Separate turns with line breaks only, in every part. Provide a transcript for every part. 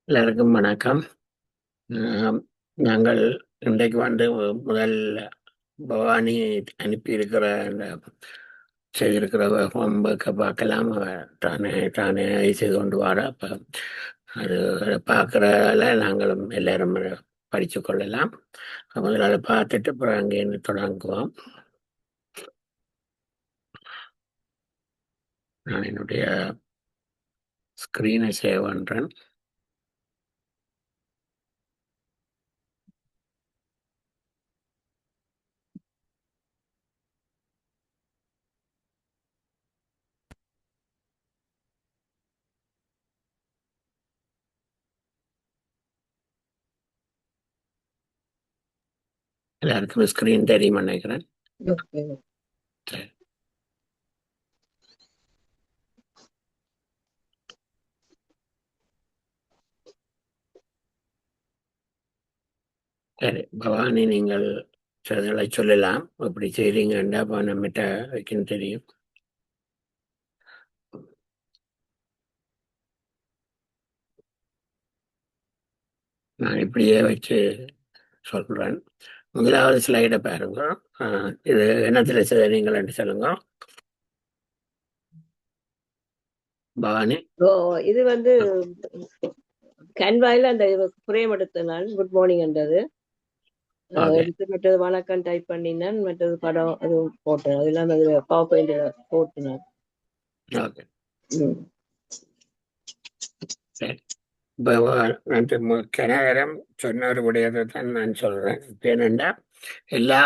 எல்லாருக்கும் வணக்கம். ஆம், நாங்கள் இன்றைக்கு வந்து முதல் பவானி அனுப்பியிருக்கிற அந்த செய்திருக்கிற ஹோம்ஒர்க்கை பார்க்கலாம். அவ தானே தானே செய்து கொண்டு வர அப்போ அது பார்க்குறதால நாங்களும் எல்லாரும் படித்து கொள்ளலாம். முதல்ல அதை பார்த்துட்டு அப்புறம் அங்கேருந்து தொடங்குவோம். நான் என்னுடைய ஸ்க்ரீனை சேவ் பண்ணுறேன். எல்லாருக்கும் ஸ்க்ரீன் தெரியும் நினைக்கிறேன். சரி. சரி பவானி, நீங்கள் சிலதை சொல்லலாம். அப்படி செய்றீங்கன்னா அப்போ நம்மகிட்ட வைக்கணும் தெரியும். நான் இப்படியே வச்சு சொல்றேன். முதலாவது ஸ்லைடை பாருங்க. இது என்னத்தில் செய்த நீங்கள் என்று சொல்லுங்க பவானி.
ஓ, இது வந்து கேன்வாயில் அந்த ஃப்ரேம் எடுத்த நான் குட் மார்னிங் என்றது
ஓகே
எடுத்து மற்றது வணக்கம் டைப் பண்ணினேன், மற்றது படம் அது போட்டேன். அதெல்லாம் அது பவர் பாயிண்ட் போட்டுனேன்.
ஓகே சரி. இப்போ கனகரம் சொன்ன ஒரு விடயத்தை தான் நான் சொல்றேன். ஏனென்றா எல்லா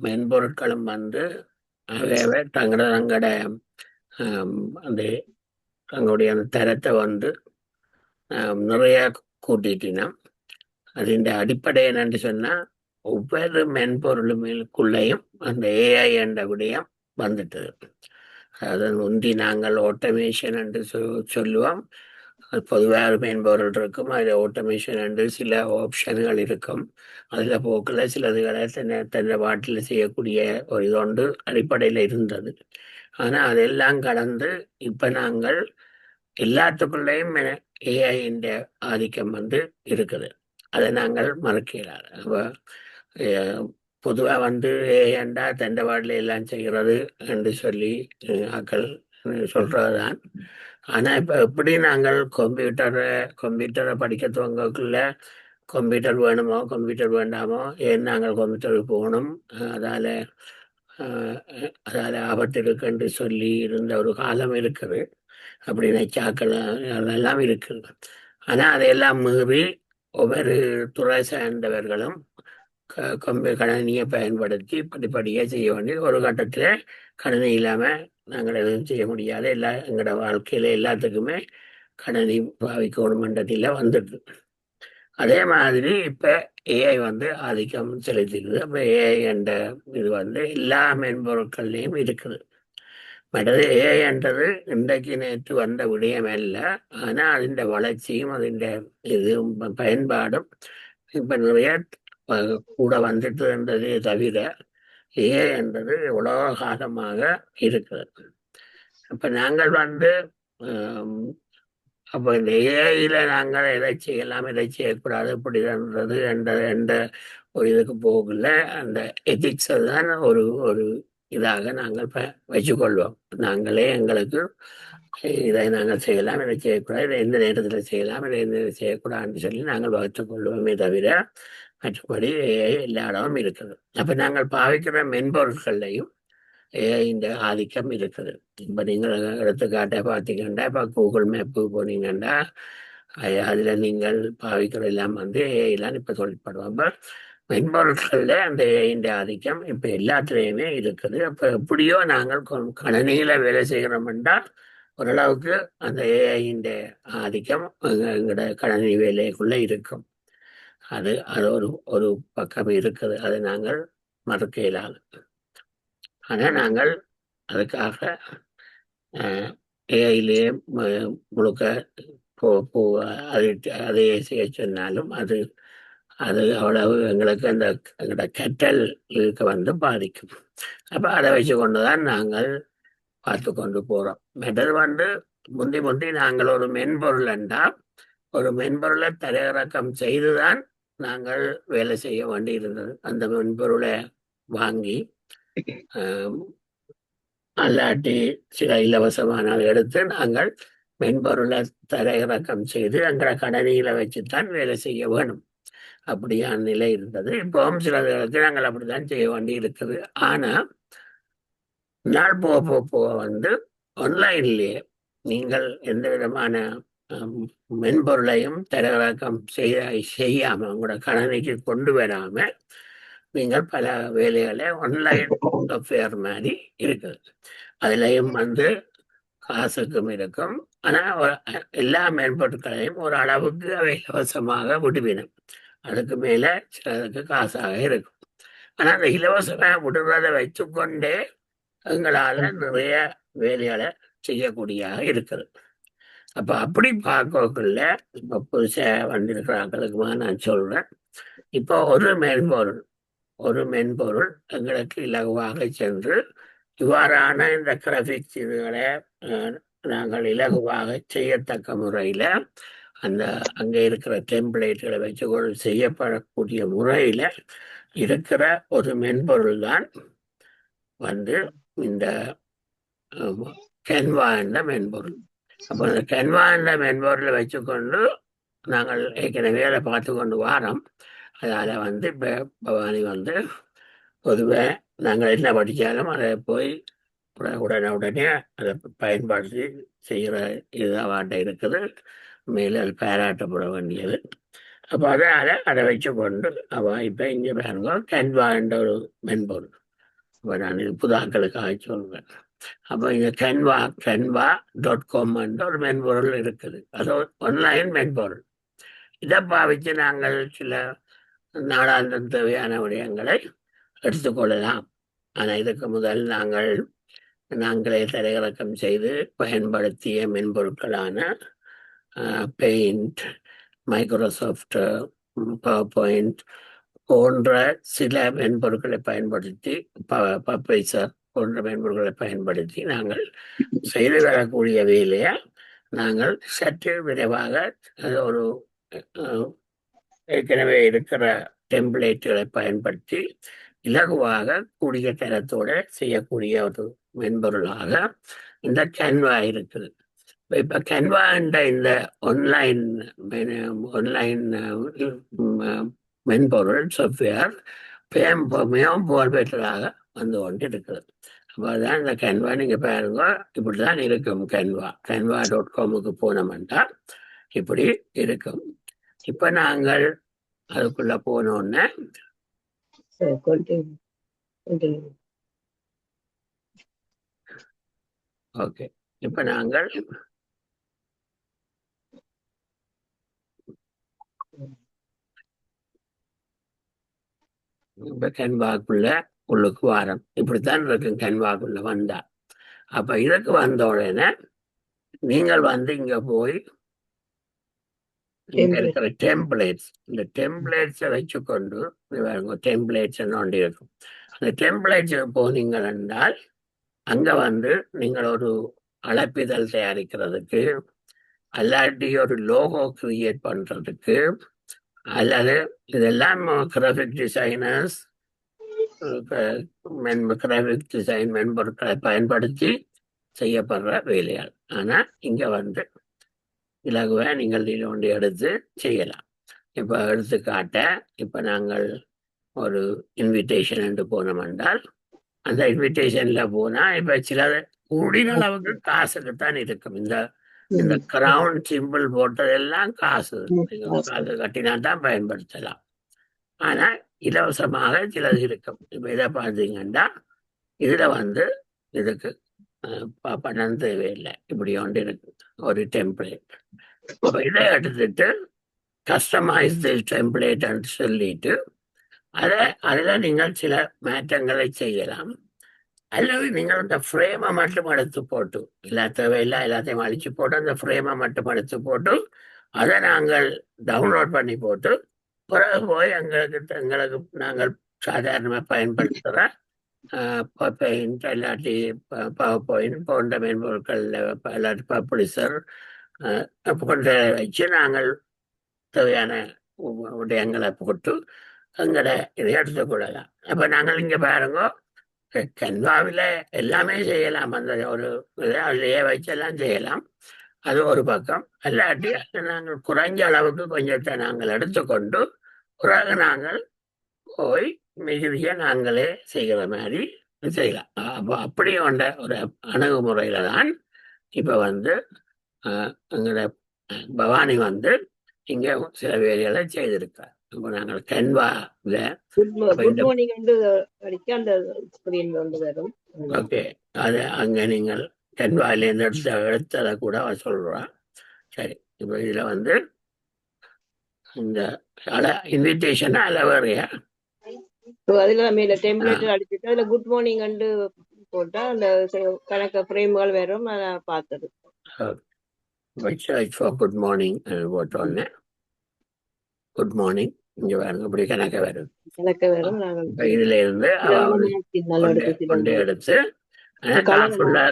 மென்பொருட்களும் வந்து அவையவே தங்களோட அந்த தங்களுடைய அந்த தரத்தை வந்து நிறைய கூட்டிட்டினா அதின் அடிப்படை என்னன்னு சொன்னா ஒவ்வொரு மென்பொருளுக்குள்ளேயும் அந்த ஏஐ என்ற விடயம் வந்துட்டது. அதாவது முந்தி நாங்கள் ஆட்டோமேஷன் என்று சொல்லுவோம். அது பொதுவாக மென்பொருள் இருக்கும், அதில் ஆட்டோமேஷன் என்று சில ஆப்ஷன்கள் இருக்கும். அதில் போக்கில் சிலதுகளை தன்னை பாட்டில் செய்யக்கூடிய ஒரு இதொண்டு அடிப்படையில் இருந்தது. ஆனால் அதெல்லாம் கடந்து இப்போ நாங்கள் எல்லாத்துக்குள்ளேயும் ஏஐயின் ஆதிக்கம் வந்து இருக்குது. அதை நாங்கள் மறக்கிறார். பொதுவாக வந்து ஏஐண்டா தண்டவாடில் எல்லாம் செய்கிறது என்று சொல்லி ஆக்கள் சொல்றதுதான். ஆனால் இப்போ எப்படி நாங்கள் கம்ப்யூட்டரை படிக்க துவங்கக்குள்ள கம்ப்யூட்டர் வேணுமோ கம்ப்யூட்டர் வேண்டாமோ, ஏன் நாங்கள் கம்ப்யூட்டருக்கு போகணும், அதால அதால ஆபத்து இருக்குன்னு சொல்லி இருந்த ஒரு காலம் இருக்குது. அப்படி நினைச்சாக்கள் அதெல்லாம் இருக்குது. ஆனா அதையெல்லாம் மீறி ஒவ்வொரு துறை சார்ந்தவர்களும் கணினியை பயன்படுத்தி படிப்படியாக செய்ய வேண்டிய ஒரு கட்டத்தில் கணினி இல்லாம நாங்கள் எதுவும் செய்ய முடியாது. எங்களோட வாழ்க்கையில எல்லாத்துக்குமே கணினி பாவிக்கணுமன்றத்தில் வந்துடுது. அதே மாதிரி இப்ப ஏஐ வந்து ஆதிக்கம் செலுத்திடுது. அப்ப ஏஐ என்ற இது வந்து எல்லா மென்பொருட்கள்லையும் இருக்குது. மற்றது ஏஐ என்றது இன்றைக்கு நேற்று வந்த விடயம் அல்ல. ஆனா அதிൻ്റെ வளர்ச்சியும் அதிൻ്റെ இதுவும் பயன்பாடும் இப்ப நிறைய கூட வந்துட்டு இருந்ததே தவிர ஏஐ என்றது எவ்வளோ காலமாக இருக்கிறது. அப்ப நாங்கள் வந்து அப்போ இந்த ஏஐல நாங்கள் எதை செய்யலாம் எதை செய்யக்கூடாது இப்படின்றது என்ற ஒரு இதுக்கு போகல. அந்த எதிக்ஸ் தான் ஒரு ஒரு இதாக நாங்கள் வச்சுக்கொள்வோம். நாங்களே எங்களுக்கு இதை நாங்கள் செய்யலாம், இதை செய்யக்கூடாது, இதை எந்த நேரத்தில் செய்யலாம், இதை எந்த நேரத்தில் செய்யக்கூடாதுன்னு சொல்லி நாங்கள் வகுத்துக் கொள்வோமே தவிர மற்றபடி ஏஐ எல்லா இடமும் இருக்குது. அப்ப நாங்கள் பாவிக்கிற மென்பொருட்கள்லையும் ஏஐஇந்த ஆதிக்கம் இருக்குது. இப்போ நீங்கள் எடுத்துக்காட்டை பார்த்தீங்கன்னா இப்போ கூகுள் மேப்பு போனீங்கன்னா அதில் நீங்கள் பாவிக்கிற எல்லாம் வந்து ஏஐலாம் இப்போ தொழிற்படுவோம். இப்போ மென்பொருட்களில் அந்த ஏஐஇந்த ஆதிக்கம் இப்போ எல்லாத்துலேயுமே இருக்குது. அப்போ எப்படியோ நாங்கள் கணினியில் வேலை செய்கிறோம்னா ஓரளவுக்கு அந்த ஏஐஇந்த ஆதிக்கம் எங்களோட கணினி வேலைக்குள்ளே இருக்கும். அது அது ஒரு ஒரு பக்கம் இருக்குது. அதை நாங்கள் மறுக்க இயலாது. ஆனால் நாங்கள் அதுக்காக ஏஐலேயே முழுக்க அது அதையே செய்ய சொன்னாலும் அது அது அவ்வளவு எங்களுக்கு அந்த எங்களோட கற்றலுக்கு வந்து பாதிக்கும். அப்போ அதை வச்சு கொண்டு தான் நாங்கள் பார்த்து கொண்டு போகிறோம். மற்றது வந்து முந்தி நாங்கள் ஒரு மென்பொருள் என்றால் ஒரு மென்பொருளை தரையிறக்கம் செய்துதான் நாங்கள் வேலை செய்ய வேண்டியிருந்தது. அந்த மென்பொருளை வாங்கி அல்லாட்டி சில இலவசமான எடுத்து நாங்கள் மென்பொருளை தரையிறக்கம் செய்து எங்களை கணனியில வச்சுத்தான் வேலை செய்ய வேணும். அப்படியான நிலை இருந்தது. இப்பவும் சில நாங்கள் அப்படித்தான் செய்ய வேண்டி இருக்குது. ஆனா நாள் போக போக போக ஆன்லைன்லயே நீங்கள் எந்த விதமான மென்பொருளையும் தரையிறக்கம் செய்யாம உங்களோட கணனிக்கு கொண்டு வராம நீங்கள் பல வேலைகளை ஆன்லைன் சாஃப்ட்வேர் மாதிரி இருக்குது. அதுலயும் காசுக்கும் இருக்கும். ஆனா எல்லா மென்பொருட்களையும் ஒரு அளவுக்கு அவை இலவசமாக விடுவினும். அதுக்கு மேல சிலருக்கு காசாக இருக்கும். ஆனா அந்த இலவசமாக விடுவதை வச்சுக்கொண்டே எங்களால நிறைய வேலைகளை செய்யக்கூடிய இருக்குது. அப்ப அப்படி பார்க்கக்குள்ள இப்ப புதுசா வந்திருக்கிறாங்களுக்குமா நான் சொல்றேன். இப்போ ஒரு மென்பொருள் எங்களுக்கு இலகுவாக சென்று இவ்வாறான இந்த கிராபிக்ஸ் இதுகளை நாங்கள் இலகுவாக செய்யத்தக்க முறையில அங்கே இருக்கிற டெம்ப்ளேட்களை வச்சு செய்யப்படக்கூடிய முறையில இருக்கிற ஒரு மென்பொருள் தான் இந்த கென்வா என்ற மென்பொருள். அப்போ இந்த கென்வா என்ற மென்பொருளை வச்சுக்கொண்டு நாங்கள் ஏற்கனவே அதை பார்த்து கொண்டு வாரோம். அதால இப்போ பவானி பொதுவாக நாங்கள் என்ன படித்தாலும் அதை போய் உடனே அதை பயன்படுத்தி செய்கிற இதுவாட்ட இருக்குது. மேலே அது பாராட்டப்பட வேண்டியது. அப்போ அதை வச்சுக்கொண்டு இப்போ இங்கே பாருங்க கென்வா என்ற ஒரு மென்பொருள். இப்போ நான் இது புதாக்களுக்காக சொல்வேன். அப்போ இங்கே canva.com என்ற ஒரு மென்பொருள் இருக்குது. அது ஆன்லைன் மென்பொருள். இதை பாவித்து நாங்கள் சில நாடாந்தம் தேவையான விடயங்களை எடுத்துக்கொள்ளலாம். ஆனால் இதுக்கு முதல் நாங்களே தரையிறக்கம் செய்து பயன்படுத்திய மென்பொருட்களான பெயிண்ட், மைக்ரோசாஃப்ட் பவர்பாயிண்ட் போன்ற சில மென்பொருட்களை பயன்படுத்தி பப்ரைசர் போன்ற மென்பொருட்களை பயன்படுத்தி நாங்கள் செய்து வரக்கூடிய வேலையை நாங்கள் சற்று விரைவாக ஒரு ஏற்கனவே இருக்கிற டெம்ப்ளேட்டுகளை பயன்படுத்தி இலகுவாக கூடிய தரத்தோட செய்யக்கூடிய ஒரு மென்பொருளாக இந்த கேன்வா இருக்குது. இப்ப கேன்வா என்ற இந்த ஆன்லைன் மென்பொருள் சாஃப்ட்வேர் மிகவும் புகழ்பெற்றதாக கொண்டு இருக்குது. அப்போ அதுதான் இந்த கேன்வா. நீங்க பாருங்க, இப்படிதான் இருக்கும் canva.com போனோம்னா இப்படி இருக்கும். இப்ப நாங்கள் அதுக்குள்ள போனோன்னே ஓகே, இப்ப நாங்கள் இப்ப கேன்வாக்குள்ள உள்ளுக்கு வாரம் இப்படித்தான் இருக்கும். கேன்வாக்குள்ள வந்தா அப்ப இதுக்கு வந்த உடனே நீங்கள் இங்க போய் இங்க இருக்கிற டெம்ப்ளேட்ஸ், இந்த டெம்ப்ளேட்ஸை வச்சுக்கொண்டு டெம்ப்ளேட்ஸ் ஒன்று இருக்கும். அந்த டெம்ப்ளேட்ஸ் போனீங்கள் என்றால் அங்க நீங்கள் ஒரு அழைப்பிதழ் தயாரிக்கிறதுக்கு, அல்லாட்டி ஒரு லோகோ கிரியேட் பண்றதுக்கு, அல்லது இதெல்லாம் கிராஃபிக் டிசைனர்ஸ் கிராஃபிக் டிசைன் மென்பொருட்களை பயன்படுத்தி செய்யப்படுற வேலைகள். ஆனா இங்க இலகுவா நீங்கள் இதை ஒன்று எடுத்து செய்யலாம். இப்ப எடுத்துக்காட்ட இப்ப நாங்கள் ஒரு இன்விடேஷன் என்று போனோம் என்றால் அந்த இன்விடேஷன்ல போனா இப்ப சில கூடின அளவுக்கு காசுக்குத்தான் இருக்கும். இந்த கிரவுன் சிம்பிள் போட்டதெல்லாம் காசு கட்டினா தான் பயன்படுத்தலாம். ஆனா இலவசமாக சிலது இருக்கும். இப்ப இதை பார்த்தீங்கன்னா இதுல இதுக்கு பணம் தேவையில்லை. இப்படி ஒன்று இருக்கு ஒரு டெம்ப்ளேட். அப்ப இதை எடுத்துட்டு கஸ்டமைஸ் டெம்ப்ளேட் சொல்லிட்டு அதுல நீங்கள் சில மாற்றங்களை செய்யலாம். அல்லது நீங்கள் அந்த ஃப்ரேமை மட்டும் எடுத்து போட்டு எல்லாத்தையும் அழிச்சு போட்டு அந்த ஃப்ரேமை மட்டும் எடுத்து போட்டு அதை நாங்கள் டவுன்லோட் பண்ணி போட்டு பிறகு போய் எங்களுக்கு நாங்கள் சாதாரணமாக பயன்படுத்துகிற பெயிண்ட் இல்லாட்டி பவர் பாயிண்ட் போன்ற மென்பொருட்கள் இல்லாட்டி பப்ளிஷர் போன்ற வச்சு நாங்கள் தேவையான விடயங்களை போட்டு எங்களை இதை எடுத்துக்கொள்ளலாம். அப்ப நாங்கள் இங்க பாருங்க, கன்வாவில் எல்லாமே செய்யலாம். அந்த ஒரு அதிலேயே வச்செல்லாம் செய்யலாம். அது ஒரு பக்கம். இல்லாட்டி அதை நாங்கள் குறைஞ்ச அளவுக்கு கொஞ்சத்தை நாங்கள் எடுத்துக்கொண்டு பிறகு நாங்கள் போய் மிகுதியை நாங்களே செய்கிற மாதிரி செய்யலாம். அப்போ அப்படி கொண்ட ஒரு அணுகுமுறையில தான் இப்ப வந்து எங்களோட பவானி வந்து இங்க சில வேலைகளை செய்திருக்கார். இப்போ நாங்கள் கன்வால
குட் மார்னிங் அடிக்க அந்த ஸ்கிரீன் வந்து வரும்.
ஓகே, அது அங்க நீங்கள் கன்வால இருந்து எடுத்ததை கூட அவர் சொல்றான். சரி, இப்போ இதுல வந்து இந்த இன்விடேஷன் அளவறையா
அதுல மேல டெம்ப்ளேட் அடிச்சுட்டு அதுல குட் மார்னிங் போட்டா அந்த கணக்கு ஃப்ரேம்கள் வரும். நான் பார்த்தது
குட் மார்னிங் போட்டோன்னே குட் மார்னிங் இங்க வேணும் இப்படி கணக்க வரும். இதுல இருந்து கொண்டு எடுத்து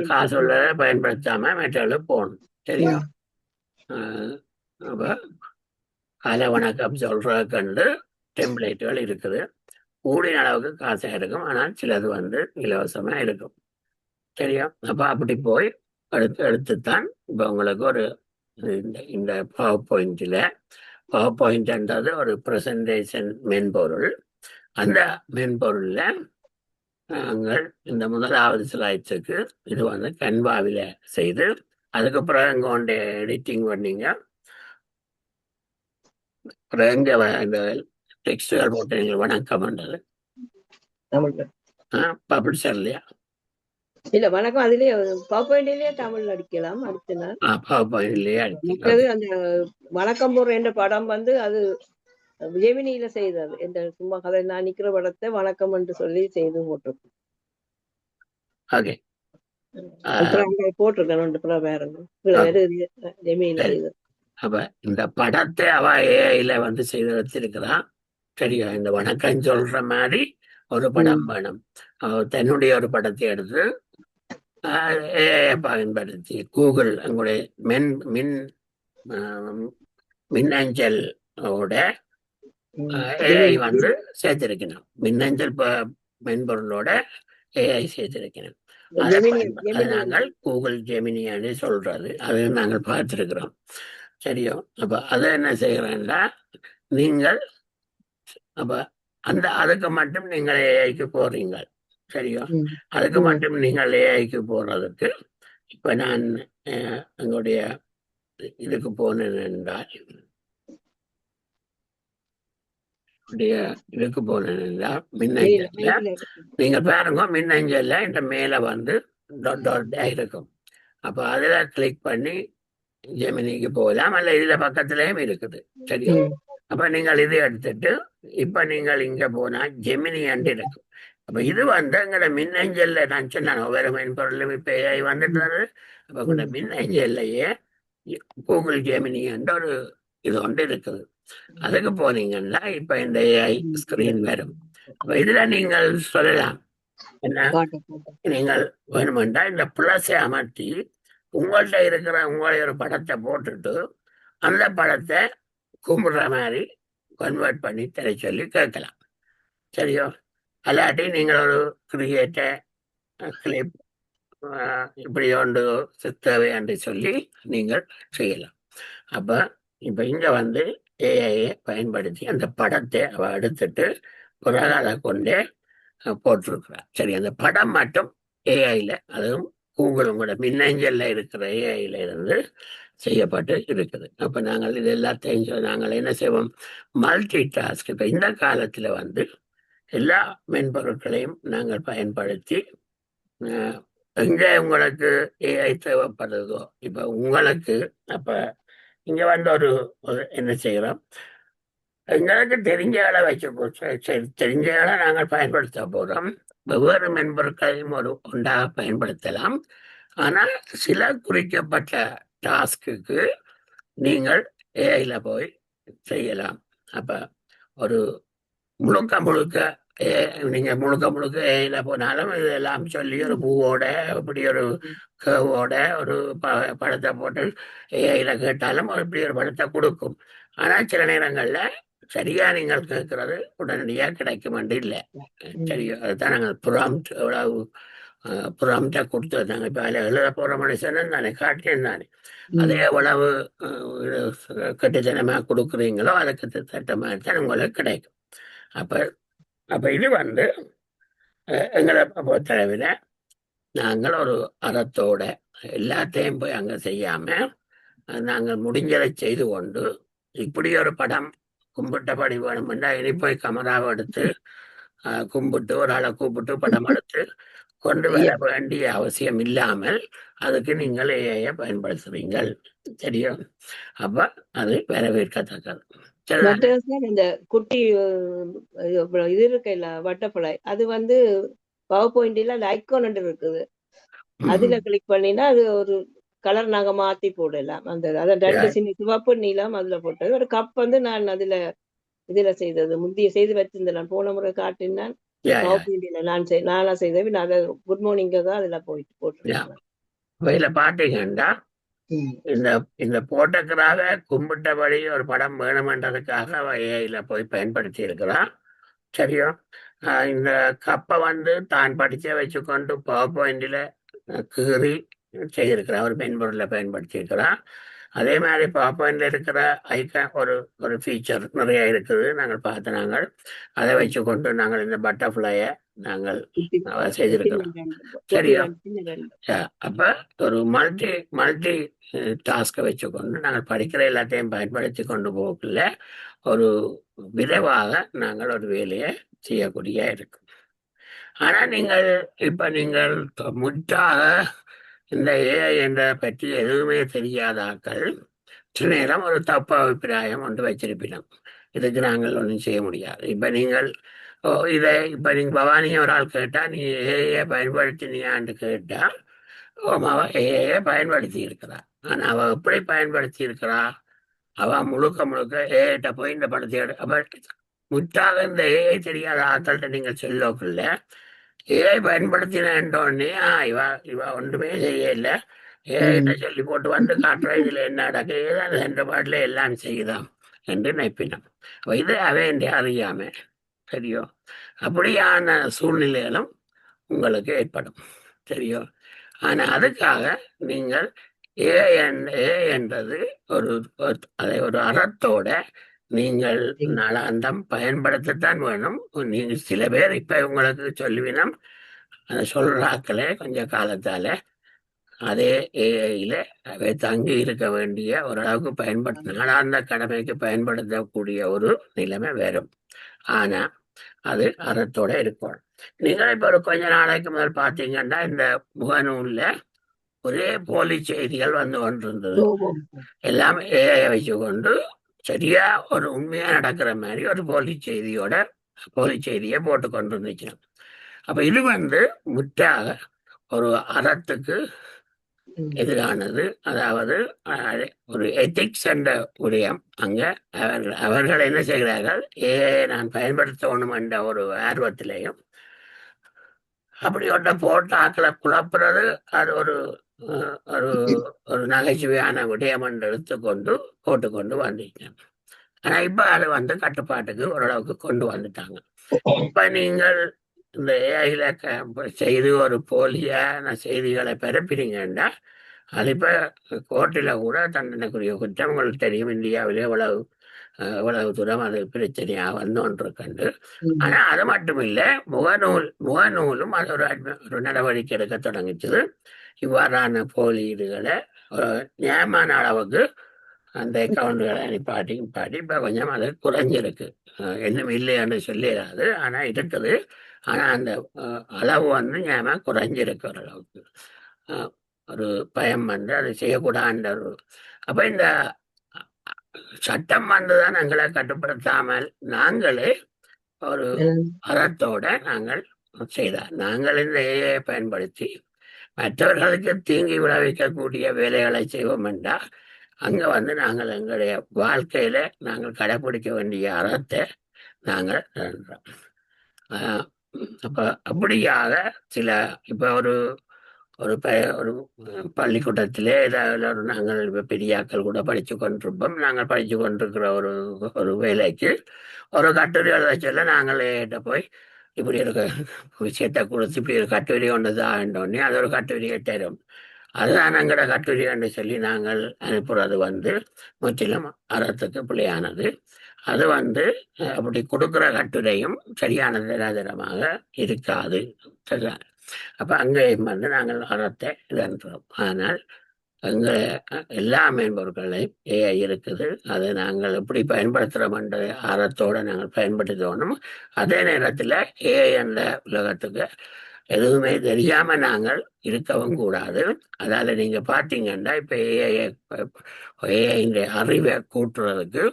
காசுள்ள பயன்படுத்தாம மெட்டல் போகணும். சரியா? அப்ப காலை வணக்கம் சொல்ற கண்டு டெம்ப்ளேட்டுகள் இருக்குது. கூடிய அளவுக்கு காசா இருக்கும், ஆனால் சிலது வந்து இலவசமா இருக்கும். சரியா? அப்ப அப்படி போய் எடுத்துத்தான் இப்ப உங்களுக்கு ஒரு இந்த பவர் பாயிண்ட்ன்றது ஒரு பிரசன்டேஷன் மென்பொருள். அந்த மென்பொருள்ல நாங்கள் இந்த முதலாவது ஸ்லைட்ஸுக்கு இது வந்து கன்வாவில செய்து அதுக்கு பிறகு கொண்டு எடிட்டிங் பண்ணீங்க. இந்த டெக்ஸ்டுகள் போட்டு நீங்கள் வணக்கம் பண்றது பப்ளிஷர் இல்லையா?
இல்ல வணக்கம் அதுலயே பவர் பாயிண்ட்லயே தமிழ் அடிக்கலாம். அடுத்த நாள்
பவர் பாயிண்ட்லயே
அந்த வணக்கம் போடுற என்ற படம் வந்து அது ஜெமினியில செய்தது. இந்த சும்மா கதை நான் நிக்கிற படத்தை வணக்கம் என்று சொல்லி செய்து போட்டிருக்கேன்.
ஓகே,
போட்டிருக்கேன் வேற ஜெமினியில செய்தது.
அப்ப இந்த படத்தை அவ ஏஐல வந்து செய்து வச்சிருக்கிறான். சரியா? இந்த வணக்கம் சொல்ற மாதிரி ஒரு படம் வேணும். தன்னுடைய ஒரு படத்தை எடுத்து பயன்படுத்தி கூகுள் உங்களுடைய மின்னஞ்சலோட ஏஐ வந்து சேர்த்திருக்கணும். மின்னஞ்சல் மென்பொருளோட ஏஐ சேர்த்திருக்கணும். அதை நாங்கள் கூகுள் ஜெமினின்னு சொல்றது, அது நாங்கள் பார்த்திருக்கிறோம். சரியோ? அப்ப அதை என்ன செய்யறேன்னா, நீங்கள் அப்ப அதுக்கு மட்டும் நீங்கள் ஏஐக்கு போறீங்க. சரியோ? அதுக்கு மட்டும் நீங்கள் ஏஐக்கு போறதுக்கு இப்ப நான் எங்களுடைய இதுக்கு போனேன் என்றால் இதுக்கு போனேன் என்றால் மின்னஞ்சல்ல நீங்க பாருங்க, மின்னஞ்சல்ல இந்த மேல வந்து இருக்கும். அப்ப அதுல கிளிக் பண்ணி ஜெமினிக்கு போகலாம். அல்ல இதுல பக்கத்துலயும் இருக்குது. சரியா? அப்ப நீங்கள் இது எடுத்துட்டு இப்ப நீங்கள் இங்க போனா ஜெமினி அண்டு இருக்கும். அப்ப இது வந்து எங்களோட மின்னஞ்சல்ல நான் சொன்ன ஒவ்வொரு மென்பொருளும் இப்ப ஏஐ வந்துட்டு. அப்ப உங்களோட மின்னஞ்சல்லையே கூகுள் ஜெமினி என்ற ஒரு இது ஒன்று இருக்குது. அதுக்கு போனீங்கன்னா இப்ப இந்த ஏஐ ஸ்கிரீன் வரும். அப்ப இதுல நீங்கள் சொல்லலாம் என்ன, நீங்கள் வேணுமெண்டா இந்த பிளஸை அமர்த்தி உங்கள்கிட்ட இருக்கிற உங்களுடைய ஒரு படத்தை போட்டுட்டு அந்த படத்தை கும்பிடுற மாதிரி கன்வெர்ட் பண்ணி தர சொல்லி கேட்கலாம். சரியோ? அல்லாட்டி நீங்கள் ஒரு கிரியேட்ட கிளிப் இப்படி ஒன்று தேவை என்று சொல்லி நீங்கள் செய்யலாம். அப்ப இப்ப இங்க வந்து ஏஐயை பயன்படுத்தி அந்த படத்தை அவ எடுத்துட்டு பிறகு அதை கொண்டே போட்டிருக்கிறார். சரி, அந்த படம் மட்டும் ஏஐல, அதுவும் கூகுள் கூட மின்னஞ்சல்ல இருக்கிற ஏஐல இருந்து செய்யப்பட்டு இருக்குது. அப்ப நாங்கள் இது எல்லாத்தையும் நாங்கள் என்ன செய்வோம், மல்டி டாஸ்க். இப்ப இந்த காலத்துல வந்து எல்லா மென்பொருட்களையும் நாங்கள் பயன்படுத்தி எங்க உங்களுக்கு ஏஐ தேவைப்படுதோ, இப்ப உங்களுக்கு அப்ப இங்க வந்து ஒரு என்ன செய்யறோம், எங்களுக்கு தெரிஞ்சகளை தெரிஞ்சகளை நாங்கள் பயன்படுத்த போறோம். வெவ்வேறு மென்பொருட்களையும் ஒன்றாக பயன்படுத்தலாம். ஆனால் சில குறிக்கப்பட்ட டாஸ்க்கு நீங்கள் ஏஐல போய் செய்யலாம். அப்ப ஒரு முழுக்க நீங்க முழுக்க முழுக்க ஏல போனாலும் இதெல்லாம் சொல்லி ஒரு பூவோட இப்படி ஒரு கேவோட ஒரு படத்தை போட்டு ஏல கேட்டாலும் இப்படி ஒரு படத்தை கொடுக்கும். ஆனா சில நேரங்கள்ல சரியா நீங்கள் கேட்கறது உடனடியா கிடைக்கும் இல்லை. சரியா அதுதான் நாங்கள் ப்ராம்ப்ட் எவ்வளவு ப்ராம்ப்டா கொடுத்துருந்தாங்க. இப்ப அதில் எழுத போற மனுஷன் தானே காட்டியன் தானே அதே எவ்வளவு கட்டுத்தனமா கொடுக்குறீங்களோ அதுக்கு தட்ட மாதிரி தான் உங்களுக்கு கிடைக்கும். அப்ப அப்ப இது எங்களை பொறுத்தளவில் நாங்கள் ஒரு அறத்தோட எல்லாத்தையும் போய் அங்க செய்யாம நாங்கள் முடிஞ்சதை செய்து கொண்டு இப்படி ஒரு படம் கும்பிட்டபடி வேணும்னா இனி போய் கமராவை எடுத்து கும்பிட்டு ஒரு ஆளை கூப்பிட்டு படம் எடுத்து கொண்டு வர வேண்டிய அவசியம் இல்லாமல் அதுக்கு நீங்கள் ஏஐ பயன்படுத்துவீங்கள். தெரியும். அப்ப அது வரவேற்கத்தக்கது.
இந்த குட்டி இது இருக்குல்ல பட்டர்ஃப்ளை அது வந்து பவர் பாயிண்ட்ல அந்த ஐகான் இருக்குது. அதுல கிளிக் பண்ணினா அது ஒரு கலர் நாங்க மாத்தி போடலாம். அந்த அதான் 2 சிவப்பு நீலம் அதுல போட்டது. ஒரு கப் வந்து நான் இதுல செய்தது முந்தைய செய்து வச்சிருந்தேன். நான் போன முறை காட்டினான் பவர் பாயிண்ட்ல நானா செய்தேன். நான் அதை குட் மார்னிங்காக அதுல போயிட்டு
பாத்தீங்கன்னா இந்த போட்டோகிராஃப கும்பிட்டபடி ஒரு படம் வேணுமென்றதுக்காக ஏஐல போய் பயன்படுத்தி இருக்கிறான். சரியோ. இந்த கப்பை வந்து தான் படிச்ச வச்சுக்கொண்டு பவர் பாயிண்ட்ல கீறி செய்திருக்கிறான். ஒரு மென்பொருளை பயன்படுத்தி இருக்கிறான். அதே மாதிரி பவர் பாயிண்ட்ல இருக்கிற ஐக்கான் ஒரு ஃபீச்சர் நிறைய இருக்குது. நாங்கள் பார்த்து நாங்கள் அதை வச்சுக்கொண்டு நாங்கள் இந்த பட்டர்ஃப்ளைய நாங்கள் செய்திருக்கிறோம். சரியா. அப்ப ஒரு மல்டி டாஸ்கை வச்சுக்கொண்டு நாங்கள் படிக்கிற எல்லாத்தையும் பயன்படுத்தி கொண்டு போகல ஒரு விரைவாக நாங்கள் ஒரு வேலையை செய்யக்கூடிய இருக்கும். ஆனா நீங்கள் முற்றாக இந்த ஏஐ என்ற பற்றி எதுவுமே தெரியாதாக்கள் சில நேரம் ஒரு தப்பு அபிப்பிராயம் ஒன்று வச்சிருப்பினோம். இதுக்கு நாங்கள் ஒன்றும் செய்ய முடியாது. இப்ப நீங்க பவானியை ஒரு ஆள் கேட்டா நீ ஏஐ பயன்படுத்தினியான்னு கேட்டா அவ ஏஐ பயன்படுத்தி இருக்கிறா. ஆனா அவ எப்படி பயன்படுத்தி இருக்கிறா? அவ முழுக்க ஏஐட்ட போய் இந்த படத்தை அப்ப முற்றாக இந்த ஏஐ தெரியாத ஆட்கள்கிட்ட நீங்கள் சொல்லக்குள்ள ஏஐ பயன்படுத்தினோடனே இவ ஒன்றுமே செய்யல, ஏஐட்ட சொல்லி போட்டு வந்து காட்டுற இதுல என்ன நடக்கு ஏதாவது என்ற பாட்டில எல்லாம் செய்யுதாம் என்று நினைப்பினோம். இது அவன் அறியாம சரியோ. அப்படியான சூழ்நிலைகளும் உங்களுக்கு ஏற்படும். சரியோ. ஆனா அதுக்காக நீங்கள் ஏஐ என்றது அதை ஒரு அறத்தோட நீங்கள் நாளாந்தம் பயன்படுத்தத்தான் வேணும். நீங்க சில பேர் இப்ப உங்களுக்கு சொல்லுவினம் சொல்றாக்களே கொஞ்ச காலத்தால அதே ஏஐல அவை தங்கி இருக்க வேண்டிய ஓரளவுக்கு நாளாந்த கடமைக்கு பயன்படுத்தக்கூடிய ஒரு நிலைமை வரும். ஆனா அது அறத்தோட இருக்கும். நீங்கள் இப்ப ஒரு கொஞ்ச நாளைக்கு முதல் பார்த்தீங்கன்னா இந்த முகநூல்ல ஒரே போலி செய்திகள் வந்து கொண்டிருந்தது. எல்லாமே ஏஐ வச்சு கொண்டு சரியா ஒரு உண்மையா நடக்கிற மாதிரி ஒரு போலி செய்தியை போட்டு கொண்டு இருந்துச்சு. அப்ப இது முற்றாக ஒரு அறத்துக்கு எதிரானது. அதாவது ஒரு எத்திக்ஸ் என்ற விடயம் அங்க அவர்கள் என்ன செய்கிறார்கள், ஏஐ நான் பயன்படுத்தணும் என்ற ஒரு ஆர்வத்திலையும் அப்படி ஒன்றை போட்டு ஆக்களை குழப்புறது அது ஒரு ஒரு நகைச்சுவையான விடயம் என்று எடுத்துக்கொண்டு போட்டுக்கொண்டு வந்துட்டேன். ஆனா இப்ப அதை கட்டுப்பாட்டுக்கு ஓரளவுக்கு கொண்டு வந்துட்டாங்க. இப்ப நீங்கள் இந்த ஏஐல செய்து ஒரு போலியான செய்திகளை பரப்பினீங்கன்னா அது இப்ப கோர்ட்டில கூட தண்டனைக்குரிய குற்றம். உங்களுக்கு தெரியும் இந்தியாவிலே எவ்வளவு தூரம் அது பிரச்சனையா வந்தோன்றிருக்கண்டு. ஆனா அது மட்டும் இல்ல, முகநூலும் அது ஒரு நடவடிக்கை எடுக்க தொடங்கிச்சது. இவ்வாறான போலி இதுகளை நியாயமான அளவுக்கு அந்த அக்கௌண்ட்களை நிப்பாட்டி இப்ப கொஞ்சம் அது குறைஞ்சிருக்கு. இன்னும் இல்லைன்னு சொல்லிடாது, ஆனா இருக்குது. ஆனா அந்த அளவு நியாயமா குறைஞ்சிருக்கு ஓரளவுக்கு. ஒரு பயம் அது செய்யக்கூடாது. அப்ப இந்த சட்டம் வந்துதான் எங்களை கட்டுப்படுத்தாமல் நாங்களே ஒரு அறத்தோட நாங்கள் செய்தார். நாங்கள் இந்த ஏஐ பயன்படுத்தி மற்றவர்களுக்கு தீங்கி விளைவிக்கக்கூடிய வேலைகளை செய்வோம் என்றால் அங்க நாங்கள் எங்களுடைய வாழ்க்கையில நாங்கள் கடைபிடிக்க வேண்டிய அறத்தை நாங்கள் ஆஹ் அப்ப அப்படியாக சில இப்ப ஒரு ஒரு ஒரு பள்ளிக்கூடத்திலே ஏதாவது ஒரு நாங்கள் இப்ப பெரியாக்கள் கூட படிச்சு கொண்டிருப்போம். நாங்கள் படிச்சு கொண்டிருக்கிற ஒரு ஒரு வேலைக்கு ஒரு கட்டுரை எழுத சொல்ல நாங்கள் ஏட்ட போய் இப்படி ஒரு விஷயத்தை கொடுத்து இப்படி ஒரு கட்டுரை ஒன்று தாண்டோடனே அது ஒரு கட்டுரையை தரும். அதுதான் எங்கட கட்டுரை என்று சொல்லி நாங்கள் அனுப்புறது முற்றிலும் அறத்துக்கு பிழையானது. அது அப்படி கொடுக்கிற கட்டுரையும் சரியான நிராதரமாக இருக்காது. சரியா? அப்ப அங்கே நாங்கள் அறத்தை இதன்றோம். ஆனால் அங்க எல்லா மென்பொருட்களையும் ஏஐ இருக்குது. அதை நாங்கள் எப்படி பயன்படுத்துகிறோம் என்ற ஆரத்தோட நாங்கள் பயன்படுத்தணும். அதே நேரத்தில் ஏஐ என்ற உலகத்துக்கு எதுவுமே தெரியாம நாங்கள் இருக்கவும் கூடாது. அதாவது நீங்க பார்த்தீங்கன்னா இப்ப ஏஐ அறிவை கூட்டுறதுக்கு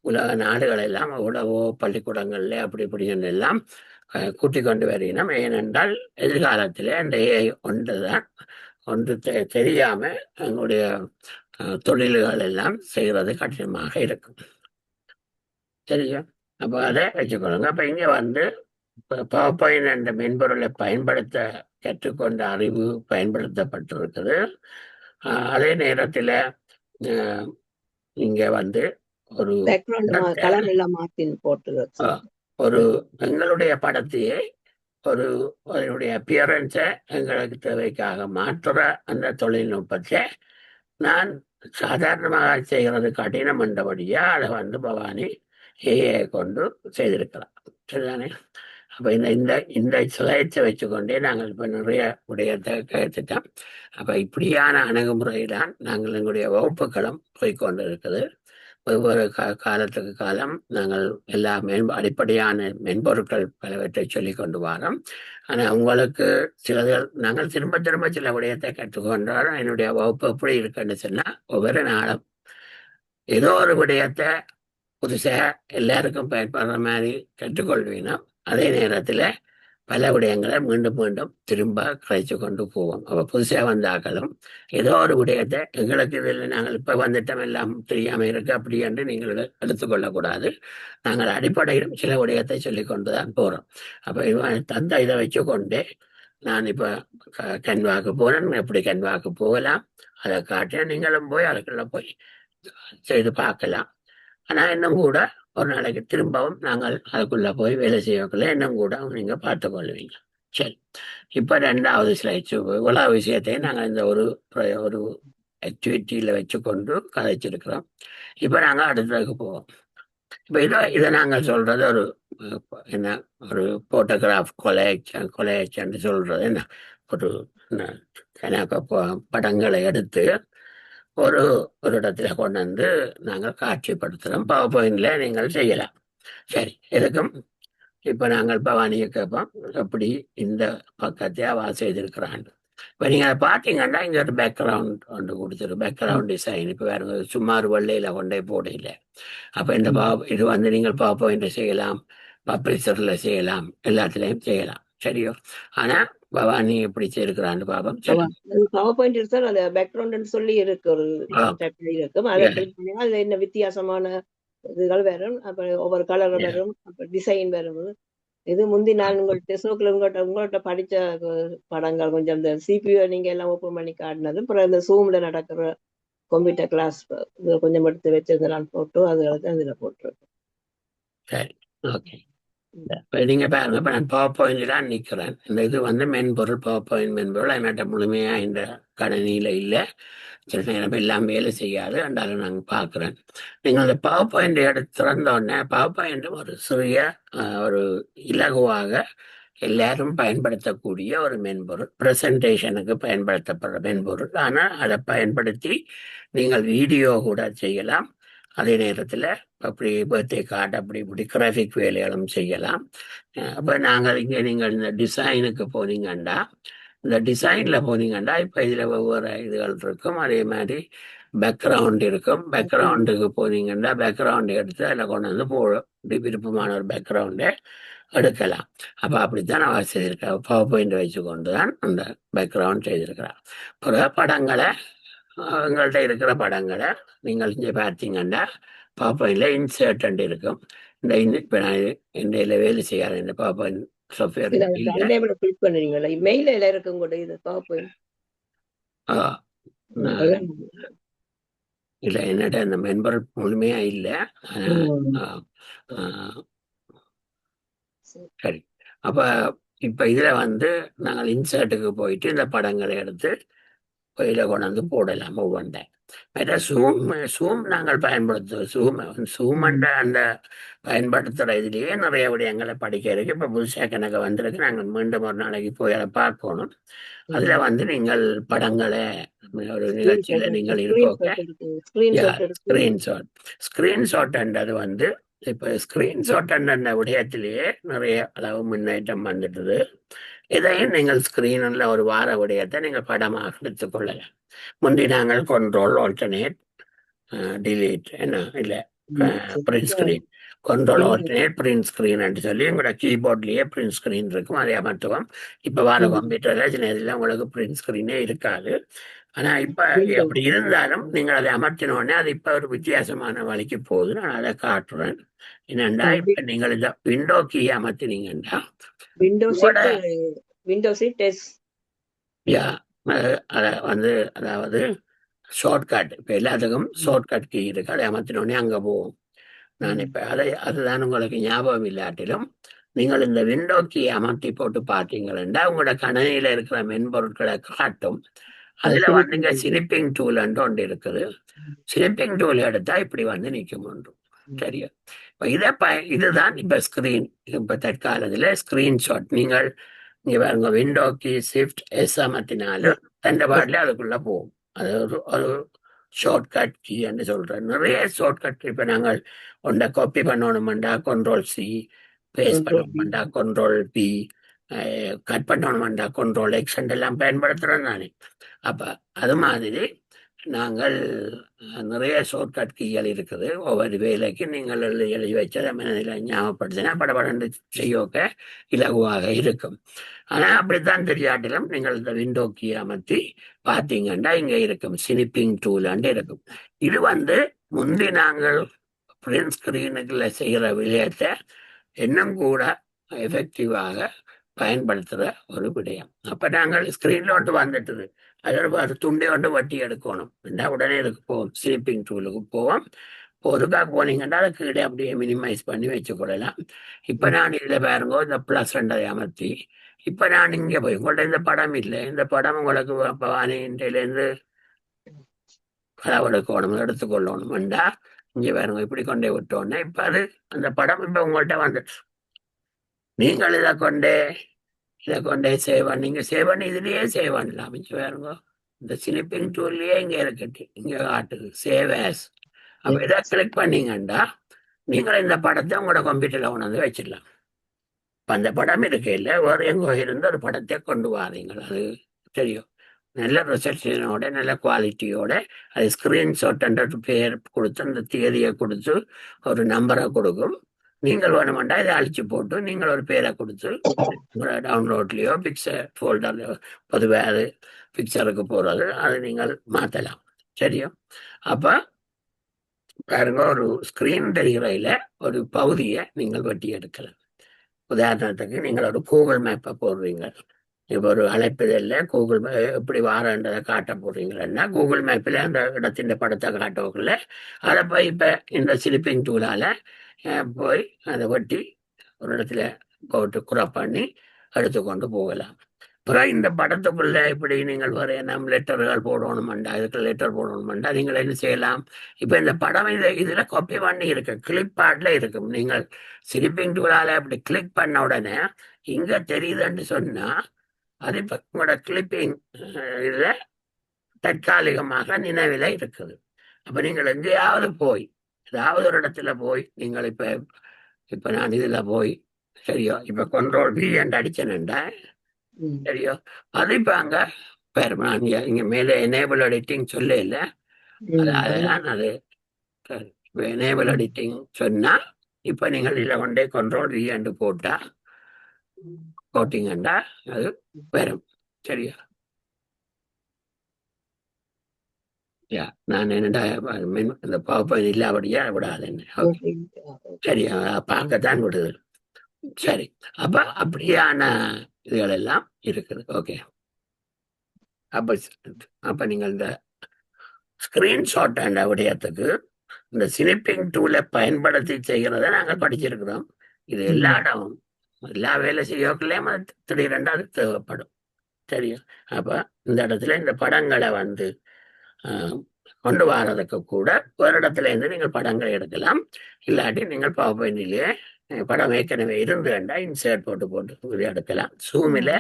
உலக நாடுகள் எல்லாம் உலகோ பள்ளிக்கூடங்கள்ல அப்படி இப்படின்னு எல்லாம் கூட்டிக் கொண்டு வருகிறோம். ஏனென்றால் எதிர்காலத்திலே அந்த ஏஐ ஒன்றுதான் ஒன்று தெரியாம எங்களுடைய தொழில்கள் எல்லாம் செய்வது கடினமாக இருக்கும். சரியா? அப்ப அதை வச்சுக்கொள்ளுங்க. அப்ப இங்க பவர்பாயிண்ட் என்ற மென்பொருளை பயன்படுத்த கற்றுக்கொண்ட அறிவு பயன்படுத்தப்பட்டிருக்குது. அதே நேரத்தில் இங்க ஒரு
கலர் எல்லாம் மாத்தி போட்டு
ஒரு எங்களுடைய படத்தையே ஒரு அதனுடைய அப்பியரன்ஸை எங்களுக்கு தேவைக்காக மாற்றுற அந்த தொழில்நுட்பத்தை நான் சாதாரணமாக செய்கிறது கடினம் என்றபடியா அதை பவானி ஏஐ கொண்டு செய்திருக்கலாம். சரிதானே? அப்ப இந்த இந்த சுழற்சியை வச்சுக்கொண்டே நாங்கள் இப்ப நிறைய விடயத்தை கேட்டுட்டோம். அப்ப இப்படியான அணுகுமுறையில்தான் நாங்கள் எங்களுடைய வகுப்புகளும் போய்கொண்டு இருக்குது. ஒவ்வொரு காலத்துக்கு காலம் நாங்கள் எல்லா அடிப்படையான மென்பொருட்கள் பலவற்றை சொல்லி கொண்டு வரோம். ஆனா உங்களுக்கு சிலது நாங்கள் திரும்ப திரும்ப சில விடயத்தை கற்றுக்கொண்டாலும் என்னுடைய வகுப்பு எப்படி இருக்குன்னு சொன்னா ஒவ்வொரு நாளும் ஏதோ ஒரு விடயத்தை புதுசா எல்லாருக்கும் பயன்படுற மாதிரி கற்றுக்கொள்வீங்க. அதே நேரத்துல பல விடயங்களை மீண்டும் மீண்டும் திரும்ப கழிச்சு கொண்டு போவோம். அப்ப புதுசா வந்தாக்களும் ஏதோ ஒரு விடயத்தை எங்களுக்கு இதில் நாங்கள் இப்ப வந்துட்டோம் எல்லாம் தெரியாம இருக்கு அப்படி என்று நீங்கள் எடுத்துக்கொள்ளக்கூடாது. நாங்கள் அடிப்படையிலும் சில விடயத்தை சொல்லி கொண்டுதான் போறோம். அப்ப இவன் தந்த இதை வச்சுக்கொண்டே நான் இப்ப கன்வாக்கு போனேன், எப்படி கன்வாக்கு போகலாம் அதை காட்ட நீங்களும் போய் அதுக்குள்ள போய் செய்து பார்க்கலாம். ஆனா இன்னும் கூட ஒரு நாளைக்கு திரும்பவும் நாங்கள் அதுக்குள்ள போய் வேலை செய்யக்குள்ள இன்னும் கூட நீங்க பார்த்து கொள்வீங்க. சரி, இப்ப 2வது ஸ்லைட்ஸ் இவ்வளவு விஷயத்தையும் நாங்கள் இந்த ஒரு ஒரு ஆக்டிவிட்டியில வச்சுக்கொண்டு கதைச்சிருக்கிறோம். இப்ப நாங்க அடுத்ததுக்கு போவோம். இப்ப இதை நாங்கள் சொல்றது ஒரு என்ன ஒரு போட்டோகிராஃப் கொலேஜ் சொல்றது என்ன ஒரு படங்களை எடுத்து ஒரு ஒரு இடத்துல கொண்டு நாங்கள் காட்சிப்படுத்துகிறோம். பவர் பாயிண்ட்ல நீங்கள் செய்யலாம். சரி, இதுக்கும் இப்ப நாங்கள் பவானியை கேட்போம் எப்படி இந்த பக்கத்தை அவா செய்திருக்கிறான். இப்ப நீங்க பாத்தீங்கன்னா இங்க ஒரு பேக்ரவுண்ட் ஒன்று கொடுத்துரு, பேக்ரவுண்ட் டிசைன். இப்ப வேற சும்மா ஒரு வெள்ளையில கொண்டே போடையில. அப்ப இந்த இது நீங்கள் பவர் பாயிண்ட் செய்யலாம், பப்ளிஷர்ல செய்யலாம், எல்லாத்துலயும் செய்யலாம். சரியோ? ஆனா பவானி எப்படி செய்திருக்கிறான்னு பாப்போம்.
பவர் பாயிண்ட் சார் அந்த பேக்ரவுண்ட் சொல்லி இருக்கு, ஒரு இருக்கும். அதை கிளிக் பண்ணி அது என்ன வித்தியாசமான இதுகள் வரும். அப்ப ஒவ்வொரு கலர் வரும், அப்ப டிசைன் வரும். இது முந்தி நான் உங்கள்கிட்ட படிச்ச படங்கள் கொஞ்சம் இந்த சிபியூ நீங்க எல்லாம் ஓப்பன் பண்ணி காட்டினது. அப்புறம் இந்த ஜூம்ல நடக்கிற கம்ப்யூட்டர் கிளாஸ் கொஞ்சம் எடுத்து வச்சிருந்தான் போட்டு அதுல போட்டுருக்கேன்.
சரி, ஓகே. நீங்க பாருங்க, இப்ப நான் பவர் பாயிண்ட் தான் நிக்கிறேன். இந்த இது மென்பொருள், பவர் பாயிண்ட் மென்பொருள் என்கிட்ட முழுமையா இந்த கணினியில இல்லை. சில நேரம் எல்லாம் வேலை செய்யாது, என்றாலும் நாங்கள் பார்க்குறேன். நீங்கள் அந்த பவர் பாயிண்ட் எடுத்து திறந்தோடனே பவர் பாயிண்ட் ஒரு சிறிய ஒரு இலகுவாக எல்லாரும் பயன்படுத்தக்கூடிய ஒரு மென்பொருள், பிரசன்டேஷனுக்கு பயன்படுத்தப்படுற மென்பொருள். ஆனால் அதை பயன்படுத்தி நீங்கள் வீடியோ கூட செய்யலாம். அதே நேரத்தில் அப்படி பர்த்டே கார்டு அப்படி இப்படி கிராஃபிக் வேலைகளும் செய்யலாம். அப்போ நாங்கள் இங்கே நீங்கள் இந்த டிசைனுக்கு போனீங்கன்னா, இந்த டிசைன்ல போனீங்கன்னா இப்போ இதில் ஒவ்வொரு இதுகள் இருக்கும். அதே மாதிரி பேக்ரவுண்ட் இருக்கும். பேக்ரவுண்டுக்கு போனீங்கன்னா பேக்ரவுண்ட் எடுத்து அதில் கொண்டு வந்து விருப்பமான ஒரு பேக்ரவுண்டை எடுக்கலாம். அப்போ அப்படித்தான் அவள் செய்திருக்கா. பவர் பாயிண்ட் வச்சு கொண்டு தான் அந்த பேக்ரவுண்ட் செய்திருக்கிறார். பிற படங்களை எங்கள்கிட்ட இருக்கிற படங்களை நீங்கள் இங்கே பார்த்தீங்கன்னா பவர் பாயிண்ட்ல இன்சர்ட் இருக்கும். இப்ப நான் இந்த வேலை செய்யாத இந்த பாப்பா சாஃப்ட்வேர்
இல்ல
இல்ல.
அன்னையோட கிளிக் பண்ணுறீங்களா மெயில இருக்கும் கூட இது பவர்
ஆ, நான் இல்ல என்னட்ட அந்த மென்பொருள் முழுமையா இல்ல. ஆனா ஆ, ஆ, சரி. அப்ப இப்ப இதுல நாங்கள் இன்சர்ட்டுக்கு போயிட்டு இந்த படங்களை எடுத்து இதில் கொண்டாந்து போடலாம் ஒவ்வொன்றை. மற்ற சூம் நாங்கள் சூம் அந்த பயன்படுத்துகிற இதுலேயே நிறைய விடயங்களை படிக்க இருக்கு. இப்போ புதுசாக கணக்கு வந்திருக்கு. நாங்கள் மீண்டும் ஒரு நாளைக்கு போய் அதை பார்க்கணும். அதில் நீங்கள் படங்களை ஒரு நிகழ்ச்சியில் நீங்கள் இருக்கோக்க ஸ்கிரீன்ஷாட் ஸ்கிரீன்ஷாட்ன்றது இப்போ ஸ்கிரீன்ஷாட்ன்ற விடயத்திலேயே நிறைய அளவு முன்னேற்றம் வந்துட்டுது. இதையும் நீங்கள் ஸ்கிரீனில் ஒரு வார விடயத்தை நீங்கள் படமாக எடுத்துக்கொள்ளலாம். முந்தி நாங்கள் கண்ட்ரோல் ஆல்டர்னேட் டிலீட் என்ன இல்லை print screen control alternate print screen சொல்லி உங்களோட கீபோர்ட்லேயே பிரிண்ட் ஸ்கிரீன் இருக்கும். அதே மருத்துவம் இப்போ வர கம்ப்யூட்டர்ல சில இதில் உங்களுக்கு பிரிண்ட் ஸ்கிரீனே இருக்காது. ஆனா இப்ப அப்படி இருந்தாலும் நீங்கள் அதை அமர்த்தினோடனே அது இப்ப ஒரு வித்தியாசமான வழிக்கு போகுது. நான் அதை காட்டுறேன். என்னண்டா இப்ப நீங்கள் இந்த விண்டோ கீ அமர்த்தினீங்கன்னா அதாவது ஷார்ட்கட் இப்ப எல்லாத்துக்கும் ஷார்ட்கட் கீ இருக்கு. அதை அமர்த்தினோடனே அங்க போகும். நான் இப்ப அதுதான் உங்களுக்கு ஞாபகம் இல்லாட்டிலும் நீங்கள் இந்த விண்டோ கீ அமர்த்தி போட்டு பார்த்தீங்கன்னா உங்களோட கணினியில இருக்கிற மென்பொருட்களை காட்டும். அதுல நீங்க ஸ்னிப்பிங் டூல் ஒன்று இருக்குது. ஸ்னிப்பிங் டூல் எடுத்தா இப்படி நிற்கும் ஒன்று. சரியா? இப்ப இதுதான் இப்ப ஸ்கிரீன். இப்ப தற்காலத்துல ஸ்கிரீன்ஷாட் நீங்கள் இங்க பாருங்க விண்டோக்கு ஷிஃப்ட் எஸ் அமர்த்தினாலும் ரெண்டு பாடல அதுக்குள்ள போகும். அது ஒரு ஷார்ட்கட் கீ என்று சொல்றேன். நிறைய ஷார்ட்கட் இப்ப நாங்கள் ஒன்றை காப்பி பண்ணணுமெண்டா கண்ட்ரோல் சி, பேஸ்ட் பண்ணணுமெண்டா கண்ட்ரோல் பி, கட் பண்ணணுமெண்டா கண்ட்ரோல் எக்ஸ் எல்லாம் பயன்படுத்துறோம் தானே. அப்ப அது மாதிரி நாங்கள் நிறைய ஷார்ட்கட் கீகள் இருக்குது. ஒவ்வொரு வேலைக்கு நீங்கள் எழுதி வச்சதை மனதில் ஞாபகப்படுத்தினா படப்படந்து செய்யோக்க இலகுவாக இருக்கும். ஆனால் அப்படித்தான் தெரியாட்டிலும் நீங்கள் இந்த விண்டோ கீ அமர்த்தி பார்த்தீங்கன்னா இங்கே இருக்கும் ஸ்னிப்பிங் டூல் இருக்கும். இது முந்தி நாங்கள் பிரிண்ட் ஸ்கிரீனுக்குள்ள செய்கிற விடயத்தை இன்னும் கூட எஃபெக்டிவாக பயன்படுத்துகிற ஒரு விடயம். அப்போ நாங்கள் ஸ்கிரீன்ல வந்துட்டுது அது துண்டை வட்டி எடுக்கணும். உடனே இதுக்கு போவோம், ஸ்லீப்பிங் டூலுக்கு போவோம். ஒருக்காக போனீங்கன்னா அதை கீழே அப்படியே மினிமைஸ் பண்ணி வச்சுக்கொள்ளலாம். இப்போ நான் இதில் பாருங்க இந்த ப்ளஸ் ரெண்டரை அமர்த்தி இப்போ நான் இங்கே போய் உங்கள்கிட்ட இந்த படம் இல்லை. இந்த படம் உங்களுக்கு பவானியிலேருந்து களவெடுக்கணும், எடுத்துக்கொள்ளணும்டா இங்கே பாருங்க இப்படி கொண்டே விட்டோன்னே இப்போ அது அந்த படம் இப்போ உங்கள்கிட்ட வந்துட்டு நீங்கள் இதை கொண்டே சேவ் பண்ணீங்க. சேவ் பண்ணி இதுலயே சேவ் பண்ணலாம். இங்க பாருங்க இந்த ஸ்னிப்பிங் டூல்லயே இங்க இருக்கட்டு இங்க காட்டுது சேவ் ஆஸ். அப்ப இதை கிளிக் பண்ணீங்கன்னா நீங்கள் இந்த படத்தை உங்களோட கம்ப்யூட்டர்ல கொண்டு வச்சிடலாம். அந்த படம் இருக்கையில் வேற எங்கோ இருந்து ஒரு படத்தை கொண்டு வாரீங்க. அது தெரியும். நல்ல ரிசப்ஷனோட நல்ல குவாலிட்டியோட அது ஸ்கிரீன்ஷாட் பேர் கொடுத்து அந்த தேதியை கொடுத்து ஒரு நம்பரை கொடுக்கும். நீங்கள் வேணுமெண்டா இதை அழிச்சு போட்டு நீங்கள் ஒரு பேரை கொடுத்து டவுன்லோட்லயோ பிக்சர் ஃபோல்டர்லையோ பொதுவாக அது பிக்சருக்கு போறது அது நீங்கள் மாற்றலாம். சரியா? அப்ப பாருங்க ஒரு ஸ்கிரீன் தெரிகிறதுல ஒரு பகுதியை நீங்கள் வெட்டி எடுக்கலாம். உதாரணத்துக்கு நீங்கள் ஒரு கூகுள் மேப்பை போடுறீங்க. இப்போ ஒரு அழைப்பதில் கூகுள் எப்படி வாரன்றதை காட்ட போடுறீங்கன்னா கூகுள் மேப்பில் அந்த இடத்தின் படத்தை காட்டக்குள்ள அதை போய் இப்போ இந்த ஸ்லிப்பிங் டூலால் போய் அதை வெட்டி ஒரு இடத்துல போட்டு குரப் பண்ணி எடுத்துக்கொண்டு போகலாம். அப்புறம் இந்த படத்துக்குள்ள இப்படி நீங்கள் வேற நம்ம லெட்டர்கள் போடணுமெண்டா இதுக்கு லெட்டர் போடணுமெண்டா நீங்கள் என்ன செய்யலாம். இப்போ இந்த படம் இதுல காப்பி பண்ணி இருக்கு, கிளிக் பேட்ல இருக்கும். நீங்கள் ஸ்லிப்பிங் டூலால இப்படி கிளிக் பண்ண உடனே இங்க தெரியுதுன்னு சொன்னா அது இப்போ உங்களோட கிளிப்பிங் இதுல தற்காலிகமாக நினைவில் இருக்குது. அப்ப நீங்கள் எங்கேயாவது போய் ஏதாவது ஒரு இடத்துல போய் நீங்கள் இப்ப நான் இதுல போய் சரியோ இப்ப கண்ட்ரோல் பி என்று அடிச்சேன்டா சரியோ அது இப்ப அங்க பேர் நான் இங்க மேல எனேபிள் எடிட்டிங் சொல்ல இல்ல. அதுதான் அது இப்ப எனேபிள் எடிட்டிங் சொன்னா இப்ப நீங்கள் இதுல கொண்டே கண்ட்ரோல் வி என்று போட்டீங்கண்டா அது வரும். சரியா? யா நான் என்னடா இந்த பவர் இல்லாபடியா விடாது என்ன. ஓகே, சரி, பார்க்கத்தான் விடுது. சரி, அப்ப அப்படியான இதுகள் எல்லாம் இருக்குது. ஓகே, அப்ப அப்ப நீங்கள் இந்த ஸ்கிரீன்ஷாட் என்ற விடயத்துக்கு இந்த ஸ்னிப்பிங் டூலை பயன்படுத்தி செய்கிறத நாங்கள் படிச்சிருக்கிறோம். இது எல்லா இடமும் எல்லா வேலை செய்யக்குள்ளேயும் அது திடீரென்று அது தேவைப்படும். சரியா? அப்ப இந்த இடத்துல இந்த படங்களை வந்து கொண்டு வர்றதுக்கு கூட ஒரு இடத்துல இருந்து நீங்கள் படங்களை எடுக்கலாம். இல்லாட்டி நீங்கள் பவர் பாயிண்டிலேயே படம் ஏற்கனவே இருந்து வேண்டா இன்சர்ட் போட்டு போட்டு எடுக்கலாம். சூமில்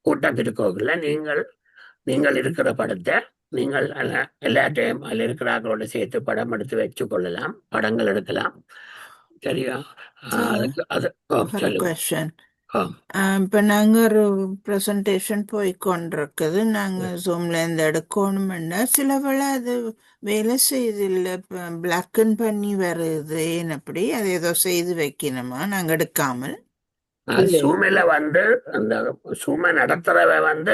கூட்டம் இருக்கோக்குள்ள நீங்கள் இருக்கிற படத்தை நீங்கள் எல்லாத்தையும் அதில் இருக்கிறார்களோட சேர்த்து படம் எடுத்து வச்சு கொள்ளலாம், படங்கள் எடுக்கலாம். சரியா? அதுக்கு அது
கொஸ்டின். இப்போ நாங்கள் ஒரு ப்ரெசன்டேஷன் போய் கொண்டிருக்குது. நாங்கள் ஜூமில் இருந்து எடுக்கணுமென்னா சில வேளை அது வேலை செய்யுது இல்லை, இப்போ பிளாக்கன் பண்ணி வருது. ஏன் அப்படி? அது ஏதோ செய்து வைக்கணுமா நாங்கள் எடுக்காமல்?
சூமில் வந்து அந்த சூமை நடத்துறவ வந்து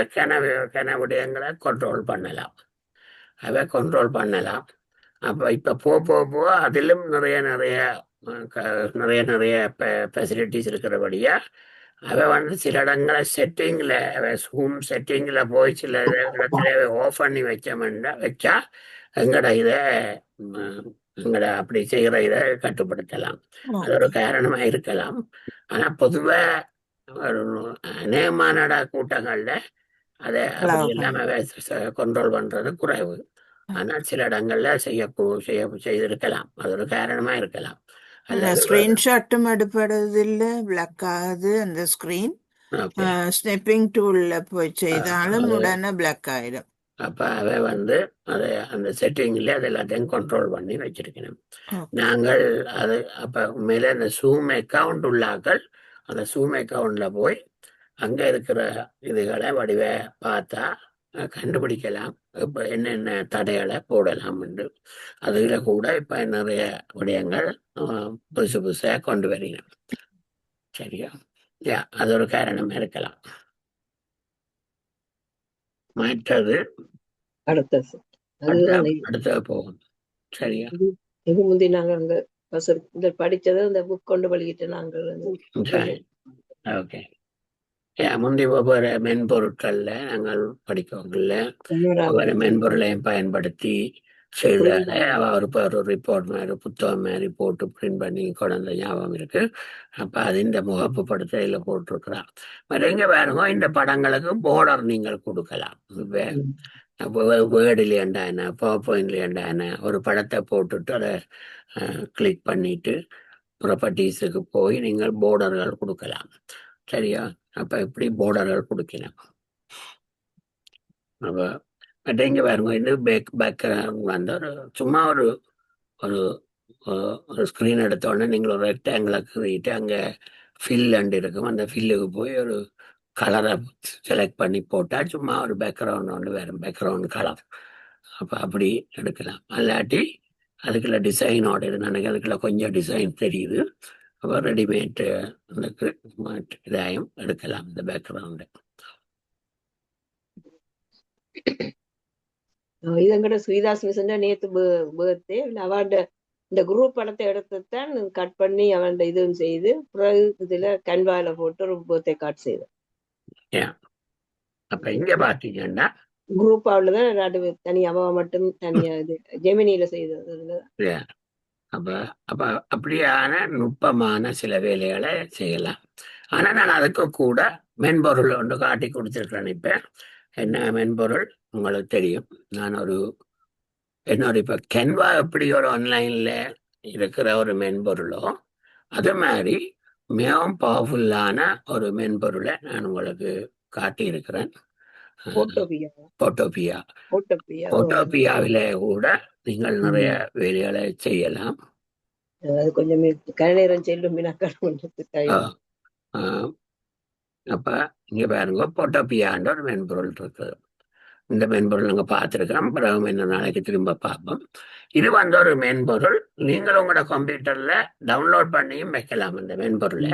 விடயங்களை கண்ட்ரோல் பண்ணலாம், அதை கண்ட்ரோல் பண்ணலாம். அப்போ இப்போ போ அதிலும் நிறைய நிறைய நிறைய நிறைய ஃபெசிலிட்டிஸ் இருக்கிறபடியா அவ வந்து சில இடங்களை செட்டிங்கில் ஹோம் செட்டிங்கில் போய் சில இடத்துல ஆஃப் பண்ணி வச்சா எங்கட அப்படி செய்கிற இதை கட்டுப்படுத்தலாம். அது ஒரு காரணமாக இருக்கலாம். ஆனால் பொதுவாக ஒரு அநேகமான கூட்டங்களில் அதை அப்படி எல்லாம் கண்ட்ரோல் பண்ணுறது குறைவு. ஆனால் சில இடங்கள்ல செய்திருக்கலாம். அது ஒரு காரணமா இருக்கலாம்.
ஸ்கிரீன்ஷாட்டும் எடுப்படுறது இல்ல, பிளாக் ஆகுது அந்த ஸ்கிரீன். ஸ்னிப்பிங் டூல்ல போய் செய்தாலும் உடனே பிளாக் ஆயிடும்.
அப்ப அவ வந்து அதை அந்த செட்டிங்ல அது எல்லாத்தையும் கண்ட்ரோல் பண்ணி வச்சிருக்கணும். நாங்கள் அது அப்ப உண்மையில அந்த சூம் அக்கவுண்ட் உள்ளாக்கள் அந்த சூம் அக்கவுண்ட்ல போய் அங்க இருக்கிற இதுகளை வடிவ பார்த்தா கண்டுபிடிக்கலாம். இப்ப என்னென்ன தடைகளை போடலாம் என்று அதுல கூட இப்ப நிறைய விடயங்கள் புதுசு புதுசா கொண்டு வரீங்க. சரியா? அது ஒரு காரணம் இருக்கலாம். மற்றது அடுத்தது போகும். சரியா?
இது முந்தி நாங்கள் படிச்சது இந்த புக் கொண்டு வழிகிட்டு நாங்கள்.
ஓகே, முந்தி ஒவ்வொரு மென்பொருட்கள்ல நாங்கள் படிக்கவங்கள ஒவ்வொரு மென்பொருளையும் பயன்படுத்தி செய்தால ஒரு ரிப்போர்ட் மாதிரி புத்தகம் மாதிரி போட்டு பிரிண்ட் பண்ணி கொண்ட ஞாபகம் இருக்கு. அப்ப அது இந்த முகப்பு படுத்தையில போட்டிருக்கிறான். எங்க பாருங்க, இந்த படங்களுக்கு போர்டர் நீங்கள் கொடுக்கலாம். வேர்டுலேண்டா என்ன, பவர் பாயிண்ட்லேண்டா என்ன, ஒரு படத்தை போட்டுட்டு அதை கிளிக் பண்ணிட்டு ப்ராப்பர்ட்டிஸுக்கு போய் நீங்கள் போர்டர்கள் கொடுக்கலாம். சரியா? அப்ப எப்படி போர்டர்கள் கொடுக்கலாம். அப்ப மற்ற இங்க பாருங்க, இது பேக்ரவுண்ட் வந்து சும்மா ஒரு ஒரு ஸ்க்ரீன் எடுத்த உடனே நீங்கள் ஒரு ரெக்டாங்கிளை கிறிட்டு அங்கே ஃபில் அண்ட் இருக்கும். அந்த ஃபில்லுக்கு போய் ஒரு கலரை செலக்ட் பண்ணி போட்டால் சும்மா ஒரு பேக்ரவுண்ட் ஒன்று வேறு பேக்ரவுண்ட் கலர். அப்போ அப்படி எடுக்கலாம். அல்லாட்டி அதுக்குள்ள டிசைனோட நினைக்க அதுக்குள்ள கொஞ்சம் டிசைன் தெரியுது. அப்போ ரெடிமேட் இதாயும் எடுக்கலாம் இந்த பேக்ரவுண்டு.
இதங்கட ஸ்ரீதாஸ் மிஷன் நேத்து பேர்த்தே அவன் இந்த குரூப் படத்தை எடுத்துத்தான் கட் பண்ணி அவன் இதுவும் செய்து பிறகு இதுல கன்வால போட்டு ஒரு பேர்த்தே காட் செய்தேன்.
அப்ப இங்க பாத்தீங்கன்னா
குரூப் அவ்வளவுதான் தனி அவ மட்டும் தனியா இது ஜெமினியில செய்தது.
அப்ப அப்ப அப்படியான நுட்பமான சில வேலைகளை செய்யலாம். ஆனா நான் அதுக்கு கூட மென்பொருள் ஒன்று காட்டி கொடுத்துருக்கிறேன். இப்ப என்ன மென்பொருள் உங்களுக்கு தெரியும். நான் என்னோட இப்ப கென்வா எப்படி ஒரு ஆன்லைன்ல இருக்கிற ஒரு மென்பொருளோ அது மாதிரி மிகவும் பவர்ஃபுல்லான ஒரு மென்பொருளை நான் உங்களுக்கு காட்டி இருக்கிறேன். போட்டோபியாவில கூட நீங்கள் நிறைய வேலைகளை செய்யலாம்.
கொஞ்சம்
அப்ப இங்க பாருங்க, போட்டோபியான்ற ஒரு மென்பொருள் இருக்குது. இந்த மென்பொருள் நாங்க பார்த்துருக்கோம். பிறகு என்ன நாளைக்கு திரும்ப பார்ப்போம். இது வந்து ஒரு மென்பொருள். நீங்கள் உங்களோட கம்ப்யூட்டர்ல டவுன்லோட் பண்ணியும் வைக்கலாம். இந்த மென்பொருளை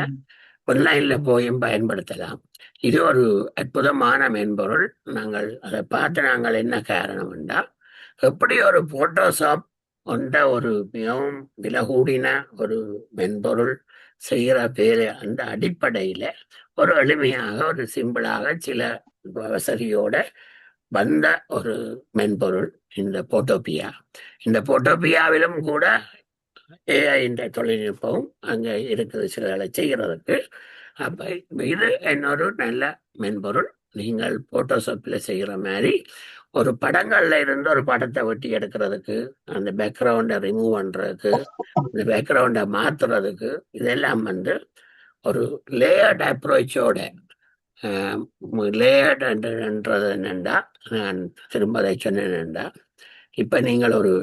ஆன்லைன்ல போயும் பயன்படுத்தலாம். இது ஒரு அற்புதமான மென்பொருள். நாங்கள் அதை பார்த்து நாங்கள் என்ன காரணம் என்றால் எப்படி ஒரு போட்டோஷாப் கொண்ட ஒரு மிகவும் விலை கூடின ஒரு மென்பொருள் செய்கிற வேலை அந்த அடிப்படையில ஒரு எளிமையாக ஒரு சிம்பிளாக சில வசதியோட வந்த ஒரு மென்பொருள் இந்த போட்டோபியா. இந்த போட்டோபியாவிலும் கூட ஏஐ இந்த தொழில்நுட்பம் அங்க இருக்குது சிலர்களை செய்கிறதுக்கு. அப்ப இது இன்னொரு நல்ல மென்பொருள். நீங்கள் போட்டோஷாப்ல செய்கிற மாதிரி ஒரு படங்கள்ல இருந்து ஒரு படத்தை வெட்டி எடுக்கிறதுக்கு, அந்த பேக்ரவுண்டை ரிமூவ் பண்றதுக்கு, இந்த பேக்ரவுண்டை மாத்துறதுக்கு, இதெல்லாம் ஒரு லேயர்ட் அப்ரோச்சோட லேயர்ட்ன்றது என்னண்டா, நான் திரும்ப அதை சொன்னேன்டா, இப்ப நீங்கள் ஒரு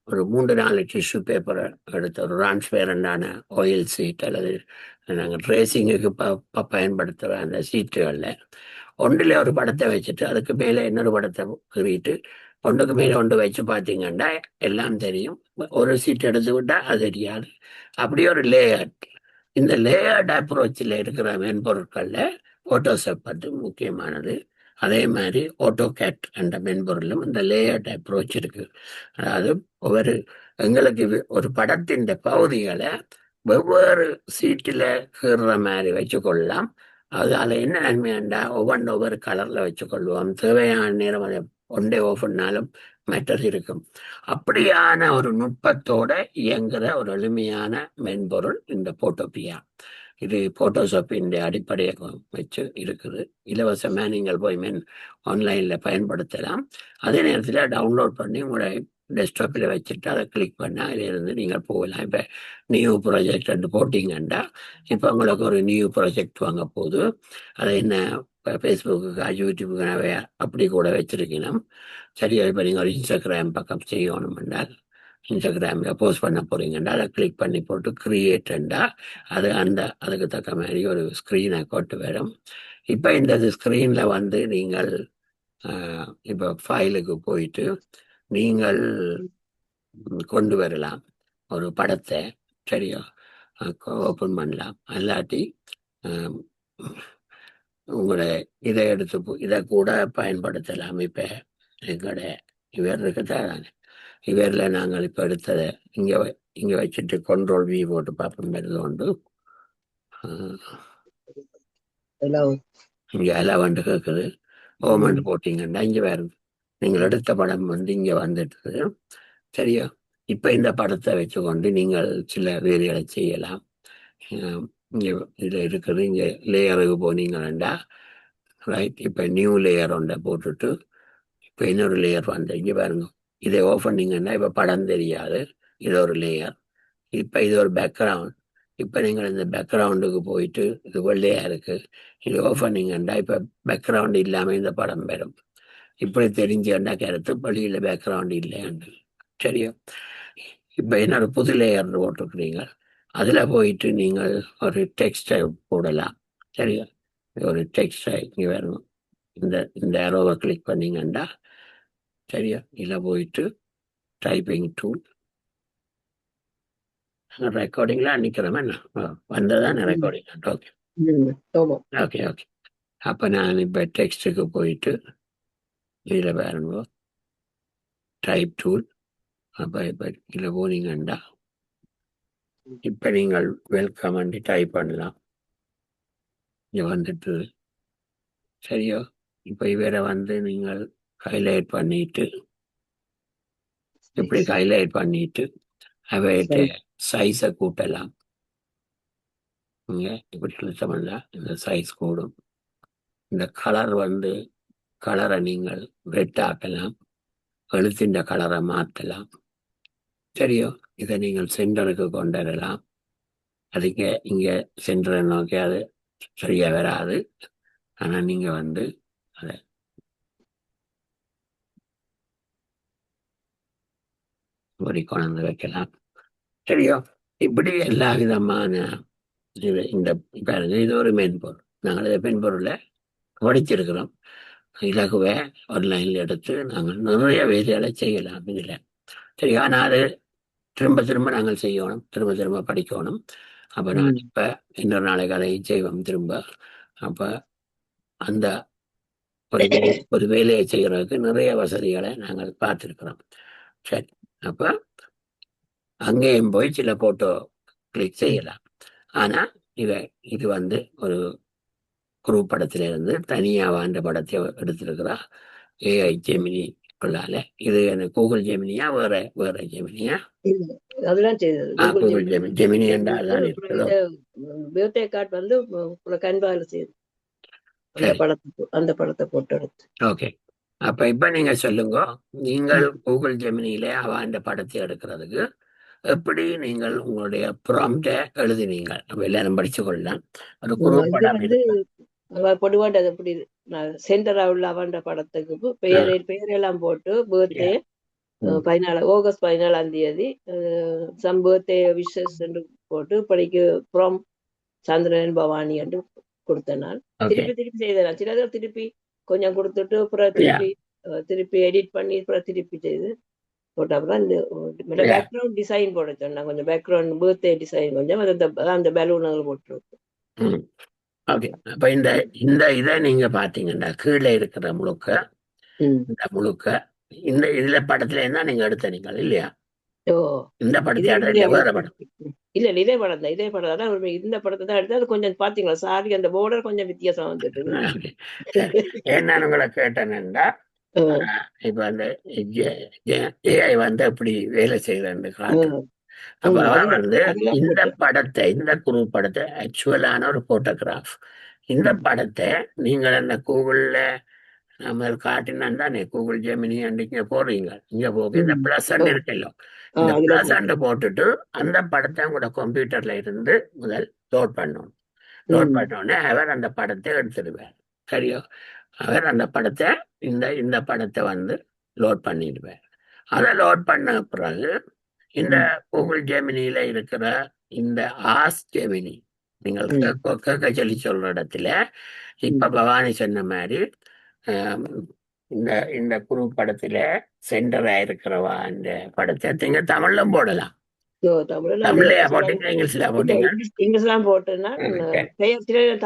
ஒரு 3-4 டிஷ்யூ பேப்பரை எடுத்து ஒரு டிரான்ஸ்பேரண்டான ஆயில் சீட் அல்லது நாங்கள் ட்ரேசிங்குக்கு பயன்படுத்துகிற அந்த சீட்டுகளில் ஒன்றில் ஒரு படத்தை வச்சுட்டு அதுக்கு மேலே இன்னொரு படத்தை கீறிட்டு ஒன்றுக்கு மேலே ஒன்று வச்சு பார்த்தீங்கன்னா எல்லாம் தெரியும். ஒரு சீட் எடுத்து விட்டால் அது தெரியாது. அப்படி ஒரு லேயர்ட். இந்த லேயர்ட் அப்ரோச்சில் இருக்கிற மென்பொருட்களில் போட்டோஷாப் பற்றி முக்கியமானது. அதே மாதிரி ஆட்டோகேட் என்ற மென்பொருளும் இந்த லேயர்ட் அப்ரோச் இருக்கு. அதாவது எங்களுக்கு ஒரு படத்தின் பகுதிகளை வெவ்வேறு சீட்டில் கீறுற மாதிரி வச்சுக்கொள்ளலாம். அதால என்ன நன்மையாண்டா ஒவ்வொரு கலர்ல வச்சுக்கொள்வோம். தேவையான நேரம் அதை ஒன்றே ஓஃப் பண்ணாலும் மெட்டர் இருக்கும். அப்படியான ஒரு நுட்பத்தோட இயங்குற ஒரு எளிமையான மென்பொருள் இந்த போட்டோபியா. இது போட்டோஷாப்பின் அடிப்படையை வச்சு இருக்குது. இலவசமா நீங்கள் போய் ஆன்லைன்ல பயன்படுத்தலாம். அதே நேரத்தில் டவுன்லோட் பண்ணி உங்களை டெஸ்க்டாப்பில் வச்சுட்டு அதை கிளிக் பண்ணால் அதிலிருந்து நீங்கள் போகலாம். இப்போ நியூ ப்ராஜெக்ட் போட்டிங்கன்னா இப்போ உங்களுக்கு ஒரு நியூ ப்ராஜெக்ட் வாங்க போகுது. அதை என்ன ஃபேஸ்புக்கு யூடியூபுக்கு அப்படி கூட வச்சிருக்கணும். சரியா? இப்போ நீங்கள் ஒரு இன்ஸ்டாகிராம் பக்கம் செய்யணும்னால் இன்ஸ்டாகிராமில் போஸ்ட் பண்ண போறீங்கன்னா அதை கிளிக் பண்ணி போட்டு கிரியேட்டண்டா அது அதுக்கு தக்க மாதிரி ஒரு ஸ்க்ரீனை கொண்டு வரும். இப்போ இந்த ஸ்க்ரீனில் நீங்கள் இப்போ ஃபைலுக்கு போயிட்டு நீங்கள் கொண்டு வரலாம் ஒரு படத்தை. சரியா? ஓப்பன் பண்ணலாம். அல்லாட்டி உங்களோட இதை எடுத்து இதை கூட பயன்படுத்தலாம். இப்போ எங்களோட இவர் இருக்குதானே, இவரில் நாங்கள் இப்போ எடுத்ததை இங்கே வச்சுட்டு கண்ட்ரோல் வி போட்டு பார்ப்போம். வருது உண்டு இங்கே அலவண்டு கேட்குது. ஓமெண்ட் போட்டிங்கன்னா இங்கே வருது. நீங்கள் எடுத்த படம் இங்கே வந்துட்டு. சரியா? இப்போ இந்த படத்தை வச்சுக்கொண்டு நீங்கள் சில வேலைகளை செய்யலாம். இங்கே இதில் இருக்குது. இங்கே லேயருக்கு போனீங்கன்னா ரைட். இப்போ நியூ லேயர் ஒன்றை போட்டுட்டு இப்போ இன்னொரு லேயர் இங்கே பாருங்க. இதை ஓப்பன் பண்ணீங்கன்னா இப்போ படம் தெரியாது. இது ஒரு லேயர். இப்போ இது ஒரு பேக்ரவுண்ட். இப்போ நீங்கள் இந்த பேக்ரவுண்டுக்கு போயிட்டு இது வெள்ளையா இருக்கு. இது ஓப்பன் பண்ணீங்கன்னா இப்போ பேக்ரவுண்ட் இல்லாமல் இந்த படம் வரும். இப்படி தெரிஞ்சுன்னா கருத்து பள்ளியில் பேக்ரவுண்ட் இல்லையாண்டு. சரியா? இப்போ என்னோட புது லேயர் போட்டிருக்கிறீங்க. அதில் போயிட்டு நீங்கள் ஒரு டெக்ஸ்டை போடலாம். சரியா? ஒரு டெக்ஸ்டை இங்கே வரணும். இந்த ஏரோவை கிளிக் பண்ணீங்கன்னா சரியா? இதில் போயிட்டு டைப்பிங் டூல் ரெக்கார்டிங்லாம் நிற்கிறோமே வந்ததான் ரெக்கார்டிங். Okay okay okay. அப்போ நான் இப்போ டெக்ஸ்ட்டுக்கு போயிட்டு இதில் பாருங்க டைப் டூல். அப்போ இப்போ இதில் போனீங்கன்னா இப்போ நீங்கள் வெல்கம் டைப் பண்ணலாம். இங்கே வந்துட்டு சரியோ? இப்போ இவரை நீங்கள் ஹைலைட் பண்ணிட்டு இப்படி ஹைலைட் பண்ணிட்டு அவையிட்ட சைஸை கூட்டலாம். இங்கே இப்படி இழுத்தோம்னா இந்த சைஸ் கூடும். இந்த கலர் கலரை நீங்கள் ரெட் ஆக்கலாம். எழுத்தின் கலரை மாற்றலாம். சரியோ? இதை நீங்கள் சென்டருக்கு கொண்டு வரலாம். அதுக்கு இங்கே சென்டரை நோக்கி அது சரியாக வராது. ஆனால் நீங்கள் அதை ஒரு கொண்டு வைக்கலாம். சரியோ? இப்படி எல்லா விதமான இந்த பாருங்க, இது ஒரு மென்பொருள். நாங்கள் இதை மென்பொருளை படிச்சிருக்கிறோம். இலகுவை ஆன்லைனில் எடுத்து நாங்கள் நிறைய வேலைகளை செய்யலாம் இதில். சரி, ஆனால் அது திரும்ப திரும்ப நாங்கள் செய்யணும், திரும்ப திரும்ப படிக்கணும். அப்போ நான் இப்போ இன்னொரு நாளைக்கு அதை செய்வோம் திரும்ப. அப்போ அந்த ஒரு வேலையை செய்யறதுக்கு நிறைய வசதிகளை நாங்கள் பார்த்துருக்கிறோம். சரி, அப்ப அங்கேயும் போய் சில போட்டோ கிளிக் செய்யலாம். ஆனா இது ஒரு குரூப் படத்துல இருந்து தனியா வாழ்ந்த படத்தை எடுத்திருக்கிறா ஏஐ ஜெமினி கொள்ளால. இது எனக்கு கூகுள் ஜெமினியா வேற வேற ஜெமினியா?
அதெல்லாம் செய்தது
கூகுள் ஜெமினி என்றால் தான் இருக்கிறதோ.
பர்த்டே கார்டு வந்து கன்வால செய்யுது அந்த படத்தை போட்டு எடுத்து.
ஓகே, அப்ப இப்ப நீங்க சொல்லுங்க, நீங்கள் கூகுள் ஜெமினியில அவன் படத்தை எடுக்கிறதுக்கு எப்படி நீங்கள் உங்களுடைய ப்ராம்ப்ட எழுதினீங்க? அப்ப எல்லாரும் படிச்சு கொள்ளலாம். ஒரு குரூப் படம்
பொடுவாண்ட எப்படி சென்டரா உள்ள அவன் படத்துக்கு பெயரெல்லாம் போட்டு பர்த்டே 14 ஆகஸ்ட் 14ஆம் தேதி சம் பர்த்டே விஷஸ் என்று போட்டு படிக்கு ஃப்ரம் சந்திரன் பவானி என்று கொடுத்தேன். நான் திருப்பி செய்தேன். சில திருப்பி கொஞ்சம் கொடுத்துட்டு அப்புறம் திருப்பி எடிட் பண்ணி அப்புறம் திருப்பி செய்து போட்ட அப்புறம் இந்த பேக்ரவுண்ட் டிசைன் போட சொன்னேன். கொஞ்சம் பேக்ரவுண்ட் பர்த்டே டிசைன் கொஞ்சம் அந்த பலூன் போட்டுருக்கேன்.
ஓகே, அப்ப இந்த இதை நீங்க பாத்தீங்கன்னா கீழே இருக்கிற முழுக்க இந்த இதுல படத்துல என்ன நீங்க எடுத்தீங்க இல்லையா? இந்த படத்தை வேற படம்
இல்ல இதே படம் தான். இதே படம் தான். இந்த படத்தை தான் எடுத்து அது கொஞ்சம் பாத்தீங்களா சாரி அந்த பார்டர் கொஞ்சம் வித்தியாசம் வந்துட்டு.
என்ன உங்களை கேட்டேன்னா இப்ப அந்த ஏஐ அப்படி வேலை செய்யறேன்னு காட்டு. அப்ப இந்த குரூப் படத்தை ஆக்சுவலான ஒரு போட்டோகிராஃப். இந்த படத்தை நீங்கள் அந்த கூகுள்ல நம்ம காட்டினா தானே கூகுள் ஜெமினி இங்க போடுறீங்க. இங்க போக இந்த பிளஸ் இருக்கല്ലോ, இந்த பிளஸ் போட்டுட்டு அந்த படத்தை உங்களோட கம்ப்யூட்டர்ல இருந்து முதல் லோட் பண்ணணும். லோட் பண்ணோடனே அவர் அந்த படத்தை எடுத்துடுவார். சரியோ? அவர் அந்த படத்தை இந்த படத்தை லோட் பண்ணிடுவார். அதை லோட் பண்ண பிறகு இந்த கூகுள் ஜெமினியில இருக்கிற இந்த ஆஸ் ஜெமினி நீங்கள் கேட்க சொல்ற இடத்துல இப்ப பவானி சொன்ன மாதிரி இந்த குரூப் படத்துல சென்டரா இருக்கிறவா அந்த படத்தை நீங்க தமிழ்லும் போடலாம்.
இங்கிலீஷ்லாம் போட்டுனா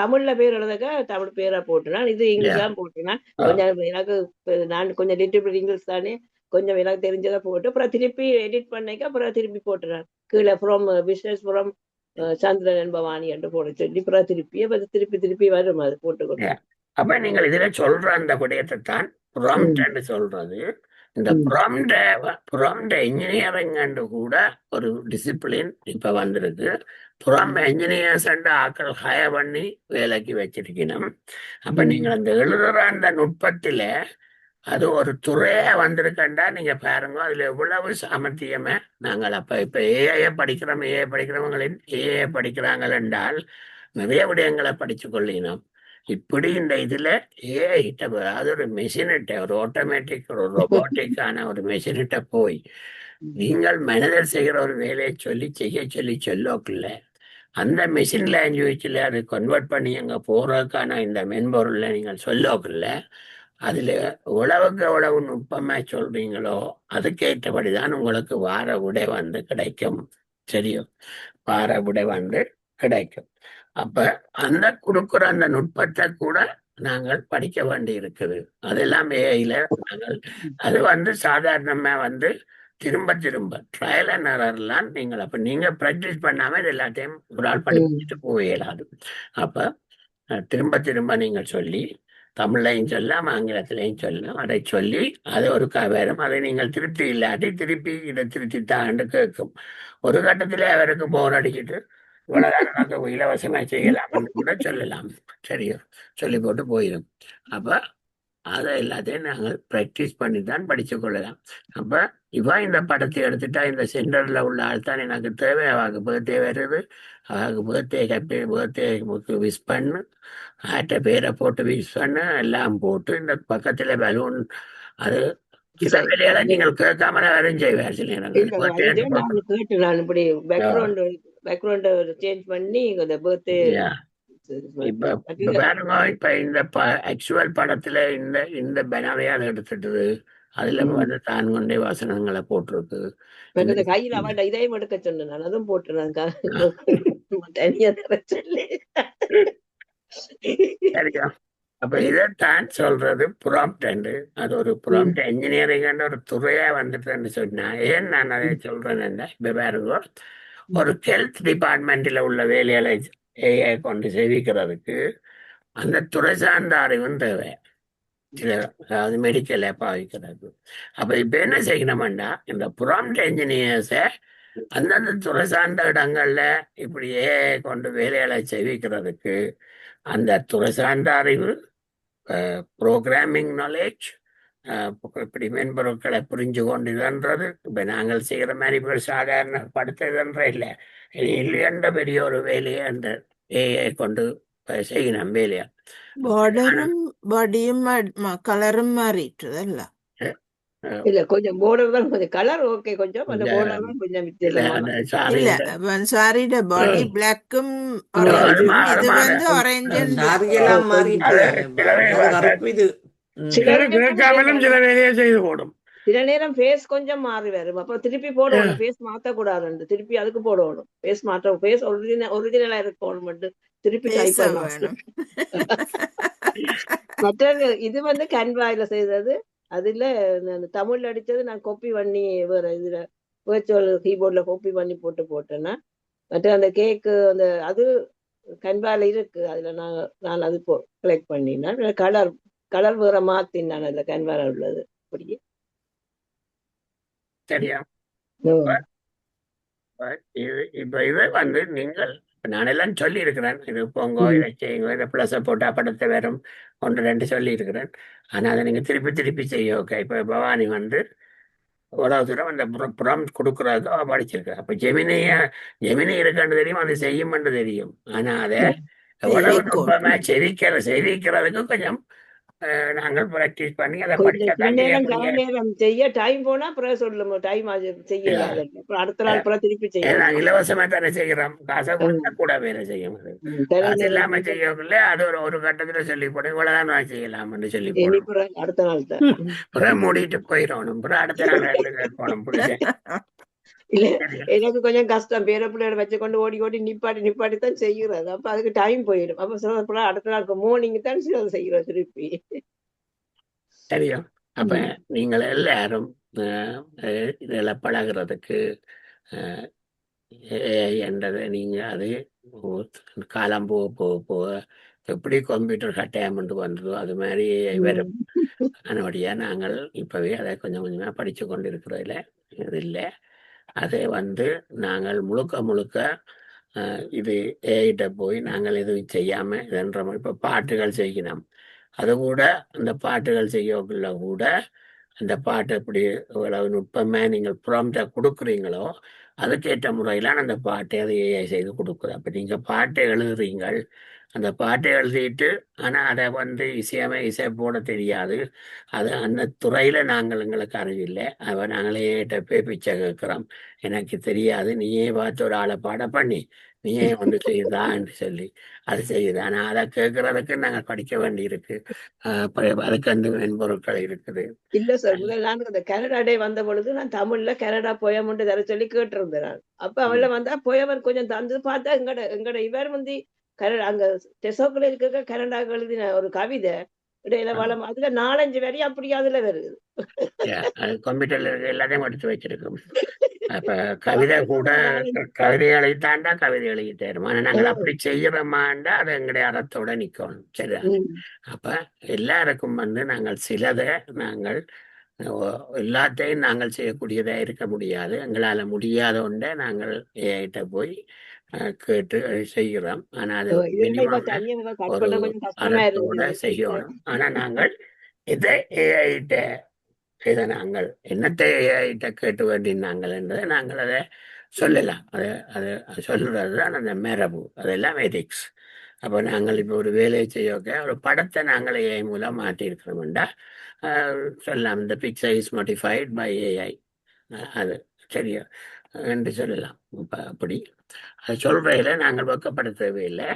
தமிழ்ல பேர் எழுதக்க தமிழ் பேரா போட்டுனா இது இங்கிலீஷ்லாம் போட்டுனா கொஞ்சம் எனக்கு நான் கொஞ்சம் லிட்டில் இங்கிலீஷ் தானே கொஞ்சம் எனக்கு தெரிஞ்சதை போட்டு அப்புறம் திருப்பி எடிட் பண்ணிக்க அப்புறம் திருப்பி போட்டுறேன். கீழே ஃப்ரம் பிசினஸ் ஃப்ரம் சந்திரன் பவானி என்று போட சொல்லி அப்புறம் திருப்பி வரும் அது போட்டுக்கொண்டு.
அப்ப நீங்கள் இதுல சொல்ற அந்த விடயத்தை தான் ப்ராம்ப்ட் சொல்றது. இந்த ப்ராம்ப்ட் இன்ஜினியரிங் கூட ஒரு டிசிப்ளின் இப்ப வந்திருக்கு. ப்ராம்ப்ட் இன்ஜினியர்ஸ் ஆக்கள் ஹயர் பண்ணி வேலைக்கு வச்சிருக்கணும். அப்ப நீங்க அந்த எழுதுற அந்த நுட்பத்துல அது ஒரு துறையா வந்திருக்கண்டா நீங்க பாருங்க, அதுல எவ்வளவு சாமர்த்தியமே. நாங்கள் இப்ப ஏஐ படிக்கிறவங்களின் ஏஐ படிக்கிறாங்கள் என்றால் நிறைய விடயங்களை படிச்சு கொள்ளினோம். இப்படி இந்த இதுல ஏஐட்ட அது ஒரு மெஷினிட்ட ஒரு ஆட்டோமேட்டிக் ஒரு ரொபோட்டிக்கான ஒரு மெஷினிட்ட போய் நீங்கள் மனிதர் செய்கிற ஒரு வேலையை செய்ய சொல்லக்குள்ள அந்த மெஷின் லாங்குவேஜ்ல அது கன்வெர்ட் பண்ணி அங்க போறதுக்கான இந்த மென்பொருள்ல நீங்கள் சொல்லக்குள்ள அதுல எவ்வளவு நுட்பமா சொல்றீங்களோ அதுக்கேற்றபடிதான் உங்களுக்கு வார விடை கிடைக்கும். சரியோ? வார விடை கிடைக்கும். அப்ப அந்த கொடுக்குற அந்த நுட்பத்தை கூட நாங்கள் படிக்க வேண்டி இருக்குது. அதெல்லாம் ஏஐல நாங்கள் அது சாதாரணமா திரும்ப ட்ரையல் அண்ட் எரர்லாம் நீங்கள் அப்ப நீங்க பிராக்டிஸ் பண்ணாம இது எல்லாத்தையும் ஒரு ஆள் படிச்சுட்டு போயிடாது. அப்ப திரும்ப நீங்கள் சொல்லி தமிழ்லையும் சொல்லலாம் ஆங்கிலத்திலையும் சொல்லலாம். அதை சொல்லி அது ஒரு வேறும் அதை நீங்கள் திருப்தி இல்லாட்டி திருப்பி இதை திருத்தித்தாண்டு கேட்கும். ஒரு கட்டத்துல அவருக்கு போர் அடிக்கிட்டு இவ்வளவுதான் இலவசமா செய்யலாம் கூட சொல்லலாம். சரியோ? சொல்லி போட்டு போயிடும். அப்ப அதை எல்லாத்தையும் நாங்கள் பிராக்டிஸ் பண்ணி தான் படிச்சு கொள்ளலாம். அப்ப இந்த படத்தை எடுத்துட்டா இந்த சென்டர்ல உள்ள ஆள் தான் எனக்கு தேவை. அவருக்கு பர்த்டே வருது, அவருக்கு பர்த்டே விஷ் பண்ணு, ஆட்ட பேரை போட்டு விஷ் பண்ணு எல்லாம் போட்டு இந்த பக்கத்துல பலூன் அது சில வேலைகளை நீங்கள் கேட்காம வரும் செய்வார். சில
பேக்ரவுண்ட் சேஞ்ச் பண்ணி இந்த பர்த்டே
பாருங்க. இப்ப இந்த ஆக்சுவல் படத்துல இந்த பெனாவையால் எடுத்துட்டு அதுல தான் கொண்டே வாசனங்களை போட்டிருக்கு.
கையில் அவன் இதையும் எடுக்க சொன்னேன், அதுவும் போட்டுறேன்.
சரியா? அப்ப இதைத்தான் சொல்றது ப்ராம்ப்ட். அது ஒரு ப்ராம்ப்ட் என்ஜினியரிங் ஒரு துறையா வந்துட்டுன்னு சொன்னா ஏன் நான் அதை சொல்றேன்னா, இப்ப பாருங்க, ஒரு ஹெல்த் டிபார்ட்மெண்ட்ல உள்ள வேலைகளை ஏஐ கொண்டு செய்விக்கிறதுக்கு அந்த துறை சார்ந்த அறிவும் தேவை. சில அதாவது மெடிக்கலை பாவிக்கிறது. அப்ப இப்ப என்ன செய்யணும்டா, இந்த ப்ராம்ப்ட் என்ஜினியர்ஸை அந்தந்த துறை சார்ந்த இடங்கள்ல இப்படி ஏஐ கொண்டு வேலைகளை செய்விக்கிறதுக்கு அந்த துறை சார்ந்த அறிவு, ப்ரோக்ராமிங் நாலேஜ், இப்படி மென்பொருட்களை புரிஞ்சு கொண்டுன்றது இப்ப நாங்கள் செய்யற மாதிரி இப்போ சாதாரண படுத்ததுன்ற இல்லை. இல்லையன்ற பெரிய ஒரு வேலையை அந்த ஏஐ கொண்டு செய்யணும் வேலையா.
பார்டரும் பாடியும் கலரும் மாறிட்டுதல்ல.
இல்ல கொஞ்சம் border தான் கொஞ்சம் கலர் ஓகே, கொஞ்சம் அந்த
இந்த
border தான் கொஞ்சம்
இல்ல
வித்தியாசமா.
அந்த
இல்ல
சாரியோட
சாரியோட பாடி பிளாக்கும்
அது
ஆரஞ்சும்,
மாற
இது
மாற
வந்து ஆரஞ்சு
சாரியெல்லாம் மாறிட்டு
அது சிலவே
அது கருப்பு இது.
சில
கேட்காமலும் சில வேலையை செய்து போடும்.
சில நேரம் ஃபேஸ் கொஞ்சம் மாறி வரும், அப்புறம் திருப்பி போடணும். ஃபேஸ் மாத்த கூடாது, திருப்பி அதுக்கு போடணும். ஃபேஸ் மாற்ற, ஃபேஸ் ஒரிஜினலா இருக்கணும் மட்டும் திருப்பி டைப்
பேச
பண்ணணும்.
வேணும்.
மற்றது இது வந்து கேன்வாயில செய்தது. அதுல நான் தமிழ்ல அடிச்சது நான் காப்பி பண்ணி வேற இதுல virtual கீபோர்ட்ல காப்பி பண்ணி போட்டேன்னா, மற்ற அந்த கேக்கு அந்த அது கன்வால இருக்கு. அதுல நான் அது கலெக்ட் பண்ணினேன். கலர் வேற மாத்தின் நான் அதுல கன்வால உள்ளது அப்படியே.
சரியா? இப்ப இதை வந்து நீங்கள் நானெல்லாம் சொல்லி இருக்கிறேன், இது போங்க இதை செய்யுங்க, இதை பிளஸை போட்டா படத்தை வரும் 1-2 சொல்லி இருக்கிறேன். ஆனா அதை நீங்க திருப்பி திருப்பி செய்ய. ஓகே, இப்ப பவானி வந்து இவ்வளவு தூரம் அந்த ப்ராம்ப்ட் கொடுக்கறதோ படிச்சிருக்க. அப்ப ஜெமினி இருக்கான்னு தெரியும், அது செய்யும்னு தெரியும். ஆனா அதை எவ்வளவு நுட்பமா செவிக்கிறதுக்கு கொஞ்சம் நாங்கள் ப்ராக்டிஸ் பண்ணி அதை படிச்சாதான்
நேரம் செய்ய டைம் போனா அப்புறம் சொல்லுங்க, டைம் செய்யலாம். அப்புறம் அடுத்த நாள் அப்புறம் திருப்பி செய்யலாம்.
இலவசமா தானே செய்யறோம், காசை கொடுத்தா கூட வேலை செய்ய முடியும். காசு இல்லாம செய்யக்குள்ள அது ஒரு கட்டத்துல சொல்லி போடும், இவ்வளவுதான் நான் செய்யலாம்னு சொல்லி போடும்.
அடுத்த நாள் தான்
மூடிட்டு போயிடணும், அப்புறம் அடுத்த நாள் கேட்கணும்.
இல்ல எனக்கு கொஞ்சம் கஷ்டம், பேர பிள்ளைகளை வச்சு கொண்டு ஓடி நிப்பாட்டி தான் செய்யறது. அப்ப அதுக்கு டைம் போயிடும். அப்ப சில அடுத்த நாள் மார்னிங் தான் செய்யறது திருப்பி.
சரியா? அப்ப நீங்கள் எல்லாரும் இதெல்லாம் பழகிறதுக்கு என்றதை நீங்க அது காலம் போக போக போக எப்படி கம்ப்யூட்டர் கட்டாயம் வந்ததோ அது மாதிரி வரும். அதனுடைய நாங்கள் இப்பவே அதை கொஞ்சம் கொஞ்சமா படிச்சு கொண்டு இருக்கிறதுல இது இல்லை. அதை வந்து நாங்கள் முழுக்க இது ஏகிட்ட போய் நாங்கள் எதுவும் செய்யாம இதன்ற இப்ப பாட்டுகள் செய்யணும். அது கூட அந்த பாட்டுகள் செய்யக்குள்ள கூட அந்த பாட்டு எப்படி எவ்வளவு நுட்பமா நீங்கள் ப்ராம்ப்டா கொடுக்குறீங்களோ அதுக்கேற்ற முறையிலான அந்த பாட்டை அதை ஏஐ செய்து கொடுக்குது. அப்ப நீங்க பாட்டை எழுதுறீங்கள், அந்த பாட்டை எழுதிட்டு ஆனா அதை வந்து இசை போட தெரியாது. அது அந்த துறையில நாங்கள் எங்களுக்கு அறிவில்லை. நாங்களே போய் பிச்சை கேட்கிறோம், எனக்கு தெரியாது, நீயே பார்த்து ஒரு ஆளை பாட பண்ணி நீயே ஒன்று செய்யுதான்னு சொல்லி அது செய்யுது. ஆனா அதை கேட்கறதுக்கு நாங்கள் படிக்க வேண்டி இருக்கு. அதுக்கு அந்த மென்பொருட்கள் இருக்குது.
இல்ல சார், முதல்ல நான் அந்த கனடா டே வந்த பொழுது நான் தமிழ்ல கனடா போயமுண்டு தர சொல்லி கேட்டிருந்தேன் நான். அப்ப அவள வந்தா போயவன் கொஞ்சம் தந்து பார்த்தா எங்கட இவர் வந்து கனடா அங்க டெசோக்குள்ள இருக்க கனடா எழுதின ஒரு கவிதை இடையில வளம், அதுல 4-5 வரி அப்படி அதுல வருது.
கம்ப்யூட்டர்ல எல்லாத்தையும் எடுத்து வச்சிருக்கோம். அப்ப கவிதை கூட கவிதை எழுதித்தாண்டா கவிதை எழுதிட்டேருமா, நாங்கள் அப்படி செய்யறோமாண்டா அது எங்களுடைய அறத்தோட நிக்கணும். சரியா? அப்ப எல்லாருக்கும் வந்து நாங்கள் சிலதை நாங்கள் எல்லாத்தையும் நாங்கள் செய்யக்கூடியதா இருக்க முடியாது. எங்களால முடியாத ஒன்றை நாங்கள் ஏஐட்ட போய் கேட்டு செய்கிறோம். ஆனா அது மினிமம் ஒரு அறத்தோட செய்யணும். ஆனா நாங்கள் இதை ஏஐட்ட இதை நாங்கள் என்னத்தை ஏஐட்ட கேட்டு வேண்டினாங்கள் என்றதை நாங்கள் அதை சொல்லலாம். அது சொல்றது தான் அந்த மரபு, அதெல்லாம் எதிக்ஸ். அப்போ நாங்கள் இப்போ ஒரு வேலையை செய்ய ஒரு படத்தை நாங்கள் ஏஐ மூலம் மாற்றிருக்கிறோம்டா சொல்லலாம், இந்த picture is modified by AI, அது சரியா என்று சொல்லலாம். அப்படி அது சொல்றதுல நாங்கள் வெக்கப்படுத்த தேவையில்லை.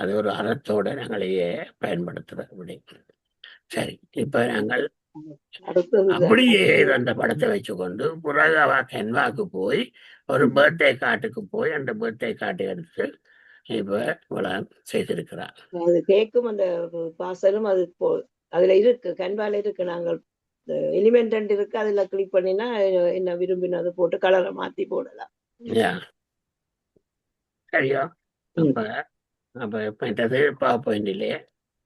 அது ஒரு அறத்தோட நாங்களையே பயன்படுத்துறோம் அப்படி. சரி, இப்ப நாங்கள் அப்படியே அந்த படத்தை வச்சுக்கொண்டு பிறகு அவ கென்வாக்கு போய் ஒரு பர்த்டே கார்டுக்கு போய் அந்த பர்த்டே கார்டை எடுத்து இப்ப இவ்வளவு செய்திருக்கிறார்.
அது கேக்கும் அந்த பாசலும் அது அதுல இருக்கு, கன்வால இருக்கு. நாங்கள் எலிமெண்ட் இருக்கு, அதுல கிளிக் பண்ணினா என்ன விரும்பினது போட்டு கலரை மாத்தி போடலாம்.
சரியா? அப்ப மற்றது பவர் பாயிண்டிலே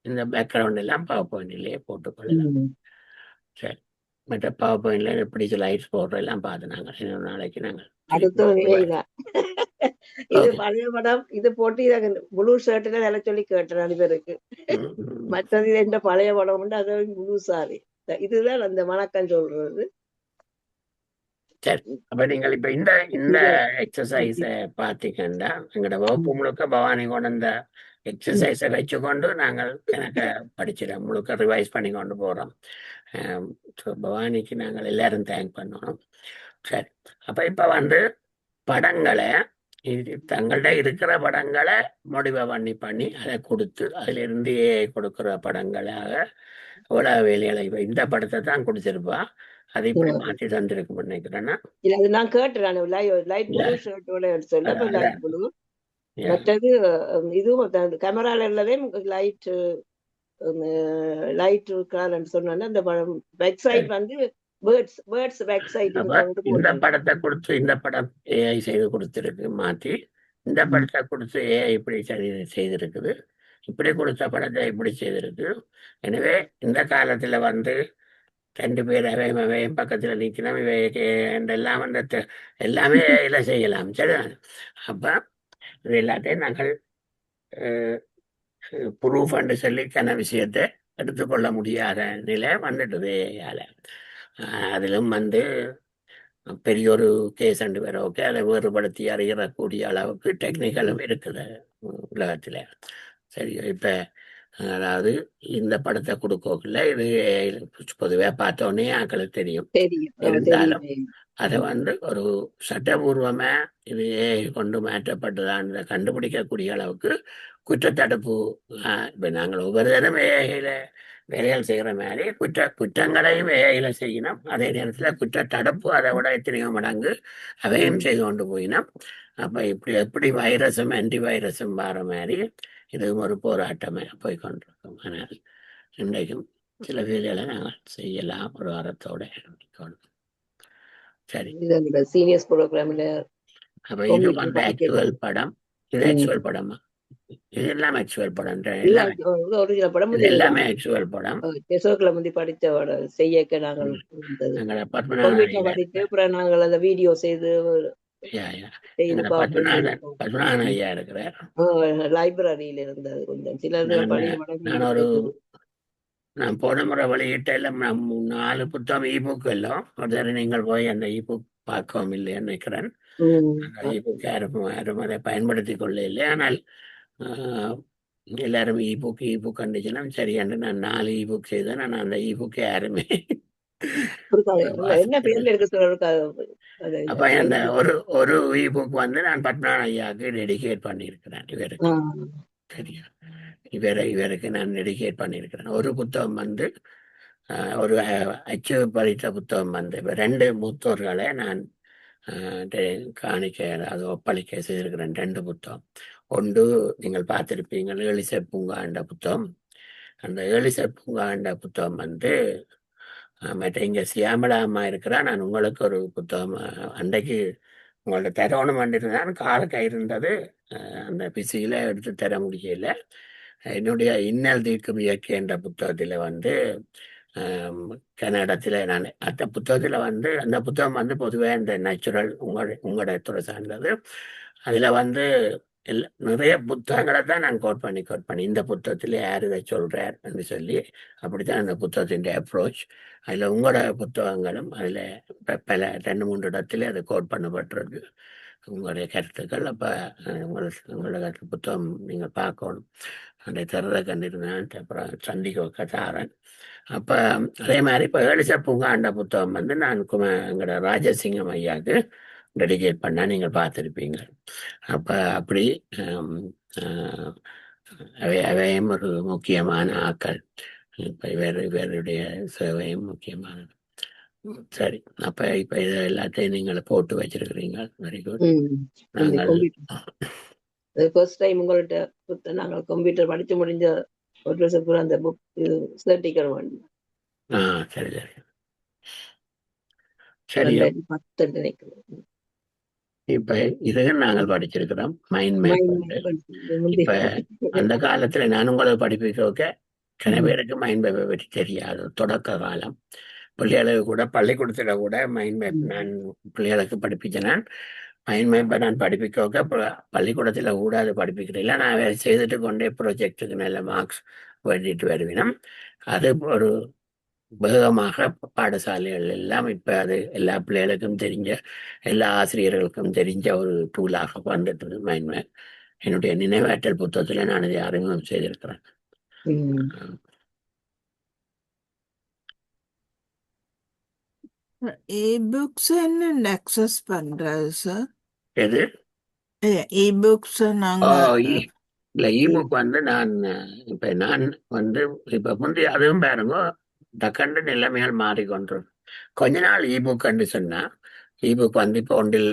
இந்த பேக்ரவுண்ட் எல்லாம் பவர் பாயிண்டிலே போட்டுக்கொள்ளலாம். சரி, மற்ற பவர் பாயிண்ட்ல எப்படி லைட்ஸ் போடுற எல்லாம் பார்த்து நாங்கள் இன்னொரு நாளைக்கு நாங்கள்
அடுத்த இது பழைய படம் இது போட்டு இதை முழு ஷர்ட்ல நில சொல்லி கேட்டேன் அனைவருக்கு. மற்றது எந்த பழைய படம் உண்டு அது முழு சாரி. இதுதான் அந்த வணக்கம் சொல்றது.
சரி, அப்ப நீங்கள் இப்ப இந்த இந்த எக்ஸசைஸ பாத்தீங்கன்னா எங்களோட வகுப்பு முழுக்க பவானி கொண்டு இந்த எக்ஸசைஸை வச்சுக்கொண்டு நாங்கள் எனக்கு படிச்சிடோம், முழுக்க ரிவைஸ் பண்ணி கொண்டு போறோம். பவானிக்கு நாங்கள் எல்லாரும் தேங்க் பண்ணணும். சரி, அப்ப இப்ப படங்களை தங்கள்கிட்ட இருக்கிற படங்களை முடிவை பண்ணி அதை கொடுத்து அதுல இருந்து கொடுக்கிற படங்களாக எவ்வளவு வேலைகளை இந்த படத்தை தான் கொடுத்திருப்பா, அதை இப்படி மாற்றி தந்திருக்கு நினைக்கிறேன்னா.
இல்ல அது நான் கேட்டேன், லைட் ப்ளூ ஷர்ட்டோட சொல்ல லைட் ப்ளூ. மற்றது இதுவும் கேமரால உள்ளதே லைட் லைட் இருக்கான்னு சொன்னோன்னா அந்த back side birds back side.
இந்த படத்தை கொடுத்து இந்த படம் ஏஐ செய்து கொடுத்திருக்கு மாற்றி, இந்த படத்தை கொடுத்து ஏஐ இப்படி செய்திருக்குது, இப்படி கொடுத்த படத்தை இப்படி செய்திருக்கு. எனவே இந்த காலத்துல ரெண்டு பேர் அவையும் பக்கத்துல நிக்கணும், இவை எல்லாம் எல்லாமே ஏஐல செய்யலாம். சரிதான். அப்ப இது எல்லாத்தையும் நாங்கள் ப்ரூஃப் என்று சொல்லிக்கான விஷயத்தை எடுத்துக்கொள்ள முடியாத நிலை வந்துட்டது ஏஐயால. அதிலும் பெரிய ஒரு கேஸ் அண்டு வேற ஓகே, அதை வேறுபடுத்தி அறியக்கூடிய அளவுக்கு டெக்னிக்கலும் இருக்குது உலகத்துல. சரி, இப்ப அதாவது இந்த படத்தை கொடுக்கல, இது பொதுவே பார்த்தோன்னே ஆக்களுக்கு தெரியும். இருந்தாலும் அதை ஒரு சட்டபூர்வமா இது கொண்டு மாற்றப்பட்டதான்னு கண்டுபிடிக்கக்கூடிய அளவுக்கு குற்றத்தடுப்பு, இப்ப நாங்கள் ஒவ்வொரு தரம் ஏஐல வேலைகள் செய்கிற மாதிரி குற்றங்களையும் ஏஐல செய்யணும். அதே நேரத்தில் குற்றத்தடுப்பு அதை விட எத்தனையோ மடங்கு அதையும் செய்து கொண்டு போயினோம். அப்ப எப்படி வைரஸும் ஆன்டி வைரஸும் வர மாதிரி இதுவும் ஒரு போராட்டமே போய்கொண்டிருக்கும். ஆனால் இன்றைக்கும் சில வேலைகளை நாங்கள் செய்யலாம் ஒரு வாரத்தோட. சரி,
சீனியர்ஸ் ப்ரோக்ராம்ல
அப்ப இது ஆக்சுவல் படம். இது ஆக்சுவல் படமா? இது எல்லாம் ஆக்சுவல் படம், எல்லாமே ஆக்சுவல் படம்.
முந்தி படித்த செய்ய நாங்கள் நாங்கள் அந்த வீடியோ செய்து
பத்மநாதன் ஐயா இருக்கிறார்,
லைப்ரரியில இருந்தது. கொஞ்சம் சில
நான் போன முறை வெளியிட்ட எல்லாம் 4 புத்தகம் இபுக் எல்லாம் ஒரு நீங்கள் போய் அந்த இபுக் பார்க்கவும் இல்லை நினைக்கிறேன். அந்த இபுக் யாரும் அதை பயன்படுத்திக் கொள்ள இல்லை. ஆனால் எல்லாரும் இபுக் கண்டிச்சுன்னா சரி என்று நான் 4 இபுக் செய்தேன். நான் அந்த இபுக் யாருமே
என்ன பேர்ல இருக்கு.
அப்ப அந்த ஒரு இபுக் நான் பத்மநாதன் ஐயாவுக்கு டெடிகேட் பண்ணியிருக்கிறேன். இவருக்கு சரியா, இவருக்கு நான் டெடிகேட் பண்ணியிருக்கிறேன். ஒரு புத்தகம் ஒரு அச்சு படித்த புத்தகம் 2 மூத்தோர்களை நான் காணிக்க அதாவது ஒப்பளிக்க செய்திருக்கிறேன். 2 புத்தகம். ஒன்று நீங்கள் பார்த்திருப்பீங்கள், ஏலிசர் பூங்கா என்ற புத்தகம். அந்த ஏலிசர் பூங்கா என்ற புத்தகம் மற்ற இங்க சியாமலா அம்மா இருக்கிறா. நான் உங்களுக்கு ஒரு புத்தகம் அன்றைக்கு உங்கள்ட்ட தரணும் பண்ணிருந்தான், காலுக்கு இருந்தது, அந்த பிசியில எடுத்து தர முடியல. என்னுடைய இன்னல் தீர்க்கும் இயற்கை என்ற புத்தகத்துல கன்னடத்தில் நான் அந்த புத்தகத்தில் அந்த புத்தகம் பொதுவாக இந்த நேச்சுரல் உங்களோட துறை சார்ந்தது. அதில் நிறைய புத்தகங்களை தான் நான் கோட் பண்ணி இந்த புத்தகத்தில் யார் இதை சொல்கிறார் என்று சொல்லி அப்படித்தான் அந்த புத்தகத்தின் அப்ரோச். அதில் உங்களோட புத்தகங்களும் அதில் பல 2-3 இடத்துல அது கோட் பண்ணப்பட்டிருக்கு, உங்களுடைய கருத்துக்கள். அப்போ உங்களோட புத்தகம் நீங்கள் பார்க்கணும். அந்த திறதை கண்டிருந்தேன், அப்புறம் சந்திக்க தாரன். அப்போ அதே மாதிரி இப்போ ஏலிசர் பூங்காண்ட புத்தகம் நான் எங்களோட ராஜசிங்கம் ஐயாவுக்கு டெடிகேட் பண்ணால் நீங்கள் பார்த்துருப்பீங்க. அப்போ அப்படி அவையும் ஒரு முக்கியமான ஆக்கள். இப்போ இவருடைய சேவையும் முக்கியமானது. சரி, அப்போ இப்போ இதை எல்லாத்தையும் நீங்கள் போட்டு வச்சிருக்கிறீங்க. Very good. நாங்கள்
ஃபர்ஸ்ட் டைம் உங்கள்கிட்ட நாங்கள் கம்ப்யூட்டர் படிச்சு முடிஞ்ச ஒரு வருஷத்துக்கு அந்த புக் இது சர்டிஃபிகேட் வேணும்.
சரி சரி சரி.
2010 நினைக்கிறேன்.
இப்ப இதுவும் நாங்கள் படிச்சிருக்கிறோம் மைண்ட் மேப் வந்து. இப்ப அந்த காலத்துல நான் உங்களை படிப்பிக்க சில பேருக்கு மைண்ட் மேப்பை பற்றி தெரியாது. தொடக்க காலம் பிள்ளைகளுக்கு கூட பள்ளிக்கூடத்துல கூட மைண்ட் மேப் நான் பிள்ளைகளுக்கு படிப்பிச்சேன். மைண்ட் மேப்பை நான் படிப்பிக்க பள்ளிக்கூடத்துல கூட அது படிப்பிக்கிறேன். நான் வேலை செய்துட்டு கொண்டே ப்ரொஜெக்டுக்கு நல்ல மார்க்ஸ் வேண்டிட்டு வருவினோம். அது ஒரு வேகமாக பாடசாலைகள் எல்லாம் இப்ப அது எல்லா பிள்ளைகளுக்கும் தெரிஞ்ச, எல்லா ஆசிரியர்களுக்கும் தெரிஞ்ச ஒரு டூலாக வந்துட்டு மைண்ட் மேப். என்னுடைய நினைவாற்றல் புத்தகத்துல நான் இதை அறிமுகம் செய்திருக்கிறேன்.
இ-புக்ஸ் என்ன அக்சஸ் பண்றது சார்?
எது
இ-புக்ஸ் நாங்க
இல்ல இபுக் வந்து நான் வந்து இப்ப முந்தைய அதுவும் பாருங்க டக்கண்டு நிலைமைகள் மாறிக்கொண்டிரும். கொஞ்ச நாள் இபுக் சொன்னா இபுக் வந்து இப்போ ஒன்றில்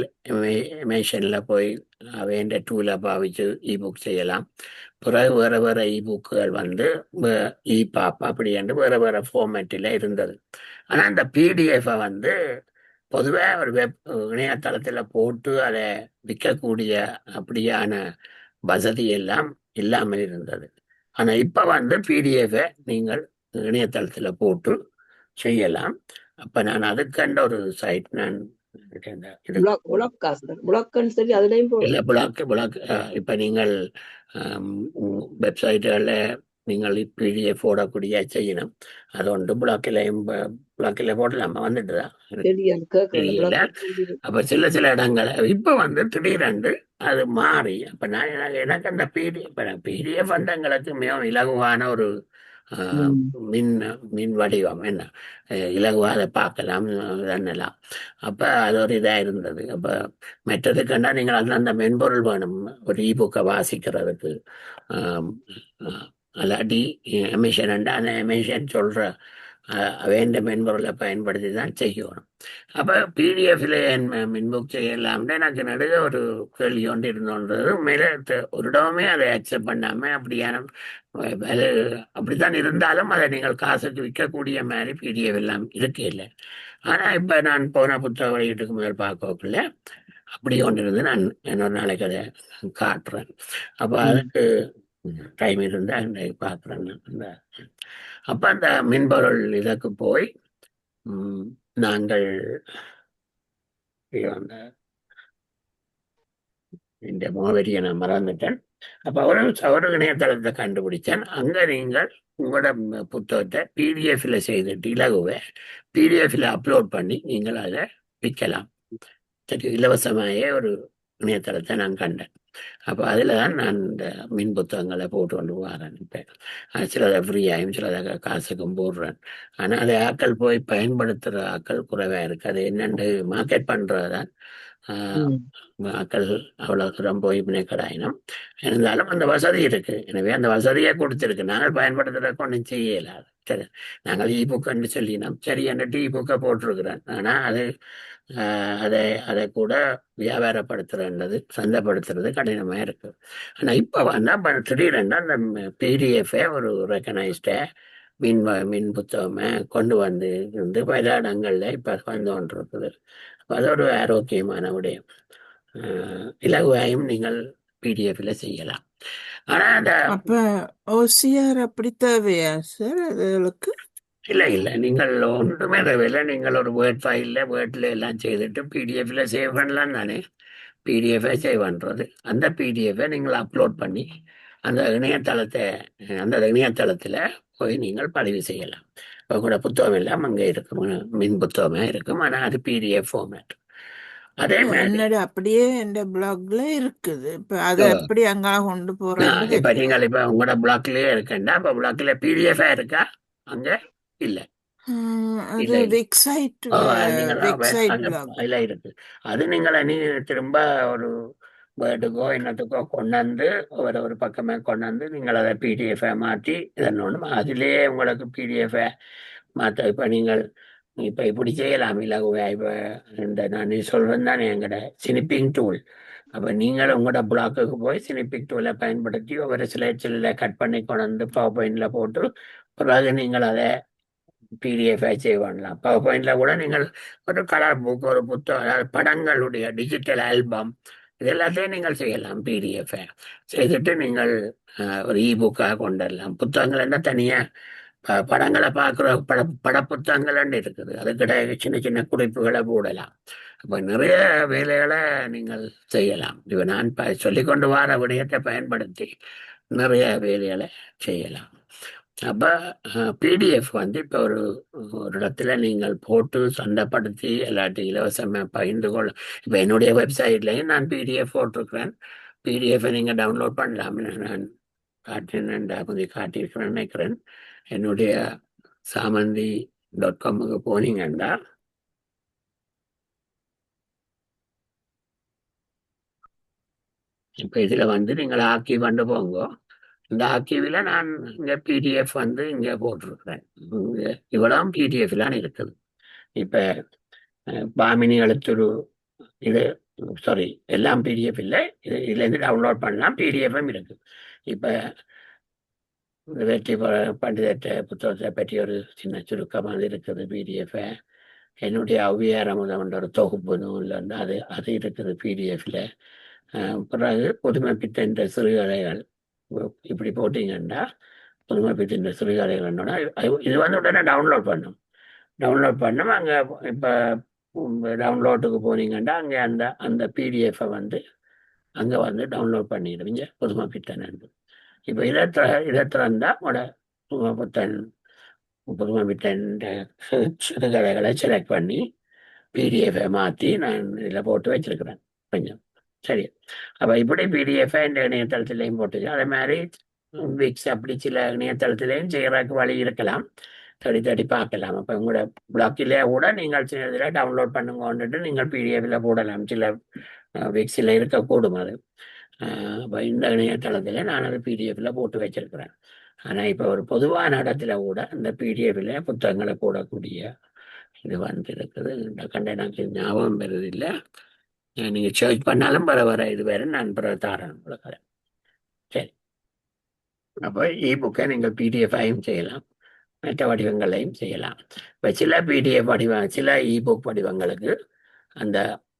எமேஷன்ல போய் வேண்ட டூல பாவிச்சு இபுக் செய்யலாம். பிறகு வேற வேற இபுக்குகள் வந்து இபாப் அப்படி என்று வேற வேற ஃபார்மேட்டில் இருந்தது. ஆனா அந்த பிடிஎஃப் வந்து பொதுவாக ஒரு இணையதளத்துல போட்டு அதை விற்கக்கூடிய அப்படியான வசதி எல்லாம் இல்லாமல் இருந்தது. ஆனா இப்ப வந்து பிடிஎஃப் நீங்கள் இணையதளத்துல போட்டு செய்யலாம். அப்ப நான் அதுக்கண்ட ஒரு சைட் நான் இப்ப நீங்கள் வெப்சைட்டுகள்ல நீங்கள் பிடிஎஃப் போடக்கூடிய செய்யணும். அது ஒன்று பிளாக்கில போடலாமா வந்துட்டுதா தெரியல. அப்ப சில இடங்களை இப்ப வந்து திடீரென்று அது மாறி அப்ப நான் எனக்கு அந்த பிடிஎஃப் வந்து எங்களுக்கு மிகவும் இலகுவான ஒரு மின் வடிவம் என்ன இலகுவாக பார்க்கலாம் என்னலாம். அப்ப அது ஒரு இதா இருந்தது. அப்ப மற்றதுக்குன்னா நீங்கள் அதுல அந்த மென்பொருள் வேணும் ஒரு இபுக்கை வாசிக்கிறதுக்கு. அல்லாட்டி எமிஷன் அந்த எமிஷன் சொல்ற வேண்ட மென்பொருளை பயன்படுத்தி தான் செய்யணும். அப்ப பிடிஎஃப்ல மின்புக் செய்யலாம்னு எனக்கு நடுக ஒரு கேள்வி கொண்டு இருந்தோன்றது மேலே ஒரு இடமே அதை அக்செப்ட் பண்ணாம அப்படியான அப்படித்தான் இருந்தாலும் அதை நீங்கள் காசுக்கு விற்கக்கூடிய மாதிரி பிடிஎஃப் எல்லாம் இருக்கே இல்லை. ஆனா இப்ப நான் போன புத்தக வெளியீட்டுக்கு முதல் பார்க்கல அப்படி கொண்டு இருந்து நான் இன்னொரு நாளைக்கு அதை காட்டுறேன். அப்ப அதுக்கு டைம் இருந்தா பார்க்குறேன். அப்ப அந்த மின்பொருள் இதற்கு போய் நாங்கள் இந்த முகவரியை நான் மறந்துட்டேன். அப்ப ஒரு இணையதளத்தை கண்டுபிடிச்சேன். அங்க நீங்கள் உங்களோட புத்தகத்தை பிடிஎஃப்ல செய்துட்டு இலகுவை பிடிஎஃப்ல அப்லோட் பண்ணி நீங்கள் அதை விற்கலாம். சரி, இலவசமாயே ஒரு இணையதளத்தை நான் கண்டேன். அப்போ அதில் தான் நான் இந்த மின் புத்தகங்களை போட்டு கொண்டு வரேன். இப்போ சிலதை ஃப்ரீயாகும் சிலதை காசுக்கும் போடுறேன். ஆனால் அதை ஆக்கள் போய் பயன்படுத்துகிற ஆக்கள் குறைவாக இருக்கு. அது என்னென்று மார்க்கெட் பண்ணுறதுதான் ஆக்கள் அவ்வளோ தூரம் போய் கடாயினம். இருந்தாலும் அந்த வசதி இருக்கு. எனவே அந்த வசதியை கொடுத்துருக்கு. நாங்கள் பயன்படுத்துறதுக்கு ஒன்றும் செய்யலாது. சரி, நாங்கள் இபுக்குன்னு சொல்லினோம். சரி என்னட்டு இபுக்கை போட்டிருக்கிறேன். ஆனால் அது அதை கூட வியாபாரப்படுத்துறது சந்தைப்படுத்துறது கடினமா இருக்கு. ஆனா இப்ப வந்து திடீரென்று அந்த பிடிஎஃப் ஒரு ரெக்கனைஸ்ட மின் புத்தகமே கொண்டு வந்து பல இடங்கள்ல இப்ப வந்து கொண்டிருக்குது. அது ஒரு ஆரோக்கியமான விடயம். இலகுவாயும் நீங்கள் பிடிஎஃப்ல செய்யலாம். ஆனா அந்த
ஓசிஆர் அப்படி தேவையா சார் அதுகளுக்கு?
இல்லை நீங்கள் ஒன்றுமே தேவையில்லை. நீங்கள் ஒரு வேர்ட் ஃபைல்ல வேர்ட்ல எல்லாம் செய்துட்டு பிடிஎஃப்ல சேவ் பண்ணலாம் தானே. பிடிஎஃபை சேவ் பண்ணுறது அந்த பிடிஎஃபை நீங்கள் அப்லோட் பண்ணி அந்த இணையதளத்தில் போய் நீங்கள் பதிவு செய்யலாம். இப்போ கூட புத்தகம் எல்லாம் அங்கே இருக்கும், மின் புத்தகமே இருக்கும். ஆனால் அது பிடிஎஃப் ஃபார்மேட். அதே மாதிரி
அப்படியே இந்த பிளாக்ல இருக்குது. இப்ப அது எப்படி அங்க கொண்டு போறோம்?
இப்ப நீங்கள் இப்ப உங்களோட பிளாக்லயே இருக்குன்னா அப்ப பிளாக்ல பிடிஎஃபா இருக்கா? அங்க இல்ல இருக்கு. அது நீ திரும்ப ஒரு வேர்டுக்கோ என்னத்துக்கோ கொண்டாந்து ஒரு பக்கமே கொண்டாந்து நீங்கள் அதை பிடிஎஃப் மாற்றி இதனோட அதிலேயே உங்களுக்கு பிடிஎஃப் மாற்ற. இப்ப நீங்கள் இப்ப இப்படி செய்யலாம் இலகுவா. இப்ப இந்த நான் சொல்றேன் தானே எங்கட ஸ்னிப்பிங் டூல். அப்ப நீங்கள் உங்களோட பிளாக்குக்கு போய் ஸ்னிப்பிங் டூலை பயன்படுத்தி ஒவ்வொரு ஸ்லைட்ஸில் கட் பண்ணி கொண்டு வந்து பவர் பாயிண்ட்ல போட்டு பிறகு நீங்கள் அதை பிடிஎஃப் சேவ் பண்ணலாம். பவர் பாயிண்ட்ல கூட நீங்கள் ஒரு கலர் புக், ஒரு புத்தகம், அதாவது படங்களுடைய டிஜிட்டல் ஆல்பம், இது எல்லாத்தையும் நீங்கள் செய்யலாம். பிடிஎஃப் செய்துட்டு நீங்கள் ஒரு புக்காக கொண்டு வரலாம். புத்தகங்கள் என்ன தனியா படங்களை பார்க்குற படப்புத்தகங்கள் இருக்குது. அதுக்கிட்ட சின்ன சின்ன குறிப்புகளை போடலாம். அப்போ நிறைய வேலைகளை நீங்கள் செய்யலாம். இப்போ நான் சொல்லிக்கொண்டு வர விடயத்தை பயன்படுத்தி நிறைய வேலைகளை செய்யலாம். அப்போ பிடிஎஃப் வந்து இப்போ ஒரு இடத்துல நீங்கள் போட்டு சந்தைப்படுத்தி எல்லாத்தையும் இலவசமாக பகிர்ந்து கொள்ள. இப்போ என்னுடைய வெப்சைட்லையும் நான் பிடிஎஃப் போட்டிருக்கிறேன். பிடிஎஃப் நீங்கள் டவுன்லோட் பண்ணலாம். நான் காட்டியிருக்கிறேன்னு நினைக்கிறேன். என்னுடைய சாமந்தி.com போனீங்கன்னா இப்போ இதில் வந்து நீங்கள் ஆர்கிவ் கொண்டு போங்க. இந்த ஆர்கிவில் நான் இங்கே பிடிஎஃப் வந்து இங்கே போட்டிருக்கிறேன். இவ்வளோ பிடிஎஃப்லாம் இருக்குது. இப்போ பாமினி எழுத்துரு இது சாரி எல்லாம் பிடிஎஃப் இல்லை. இதுலேருந்து டவுன்லோட் பண்ணலாம். பிடிஎஃப்பும் இருக்குது. இப்போ வெற்றி பண்டிதத்தை புத்தகத்தை பற்றி ஒரு சின்ன சுருக்கமாக இருக்குது பிடிஎஃப். என்னுடைய ஔவையார் அமுதம் என்ற ஒரு தொகுப்பு நூல் வந்து அது இருக்குது பிடிஎஃப்ல. பிறகு புதுமைப்பித்த சிறுகதைகள் இப்படி போட்டிங்கன்னா புதுமைப்பித்த சிறுகதைகள் என்னன்னா இது வந்து உடனே டவுன்லோட் பண்ணும். அங்கே இப்போ டவுன்லோட்டுக்கு போனீங்கன்னா அங்கே அந்த பிடிஎஃப்பை வந்து அங்கே வந்து டவுன்லோட் பண்ணிடுவீங்க. புதுமைப்பித்தன் அன்பு. இப்போ இதை திறந்தா புதுமைப்பித்தன் சிறுகதைகளை செலக்ட் பண்ணி பிடிஎஃபை மாற்றி நான் இதில் போட்டு வச்சிருக்கிறேன் கொஞ்சம். சரி, அப்போ இப்படி பிடிஎஃபை இந்த இணையதளத்திலையும் போட்டு அதே மாதிரி விக்ஸ் அப்படி சில இணையதளத்திலையும் செய்கிறதுக்கு வழி இருக்கலாம். தேடி பார்க்கலாம். அப்போ உங்களோட பிளாக்கிலே கூட நீங்கள் சில இதில் டவுன்லோட் பண்ணுங்கன்னுட்டு நீங்கள் பிடிஎஃபில் போடலாம். சில விக்ஸில் இருக்கக்கூடும் அது. இப்போ இந்த இணையதளத்தில் நான் அது பிடிஎஃபில் போட்டு வச்சிருக்கிறேன். ஆனால் இப்போ ஒரு பொதுவான இடத்துல கூட இந்த பிடிஎஃபில் புத்தகங்களை போடக்கூடிய இது வந்து இருக்குது. கண்ட எனக்கு ஞாபகம் வருதில்லை. நீங்கள் சர்ச் பண்ணாலும் வர இது வேறு நான் தாரேன் உங்களுக்கு. சரி, அப்போ புக்கை நீங்கள் பிடிஎஃப் செய்யலாம், மற்ற வடிவங்களையும் செய்யலாம். இப்போ சில பிடிஎஃப் சில புக் வடிவங்களுக்கு அந்த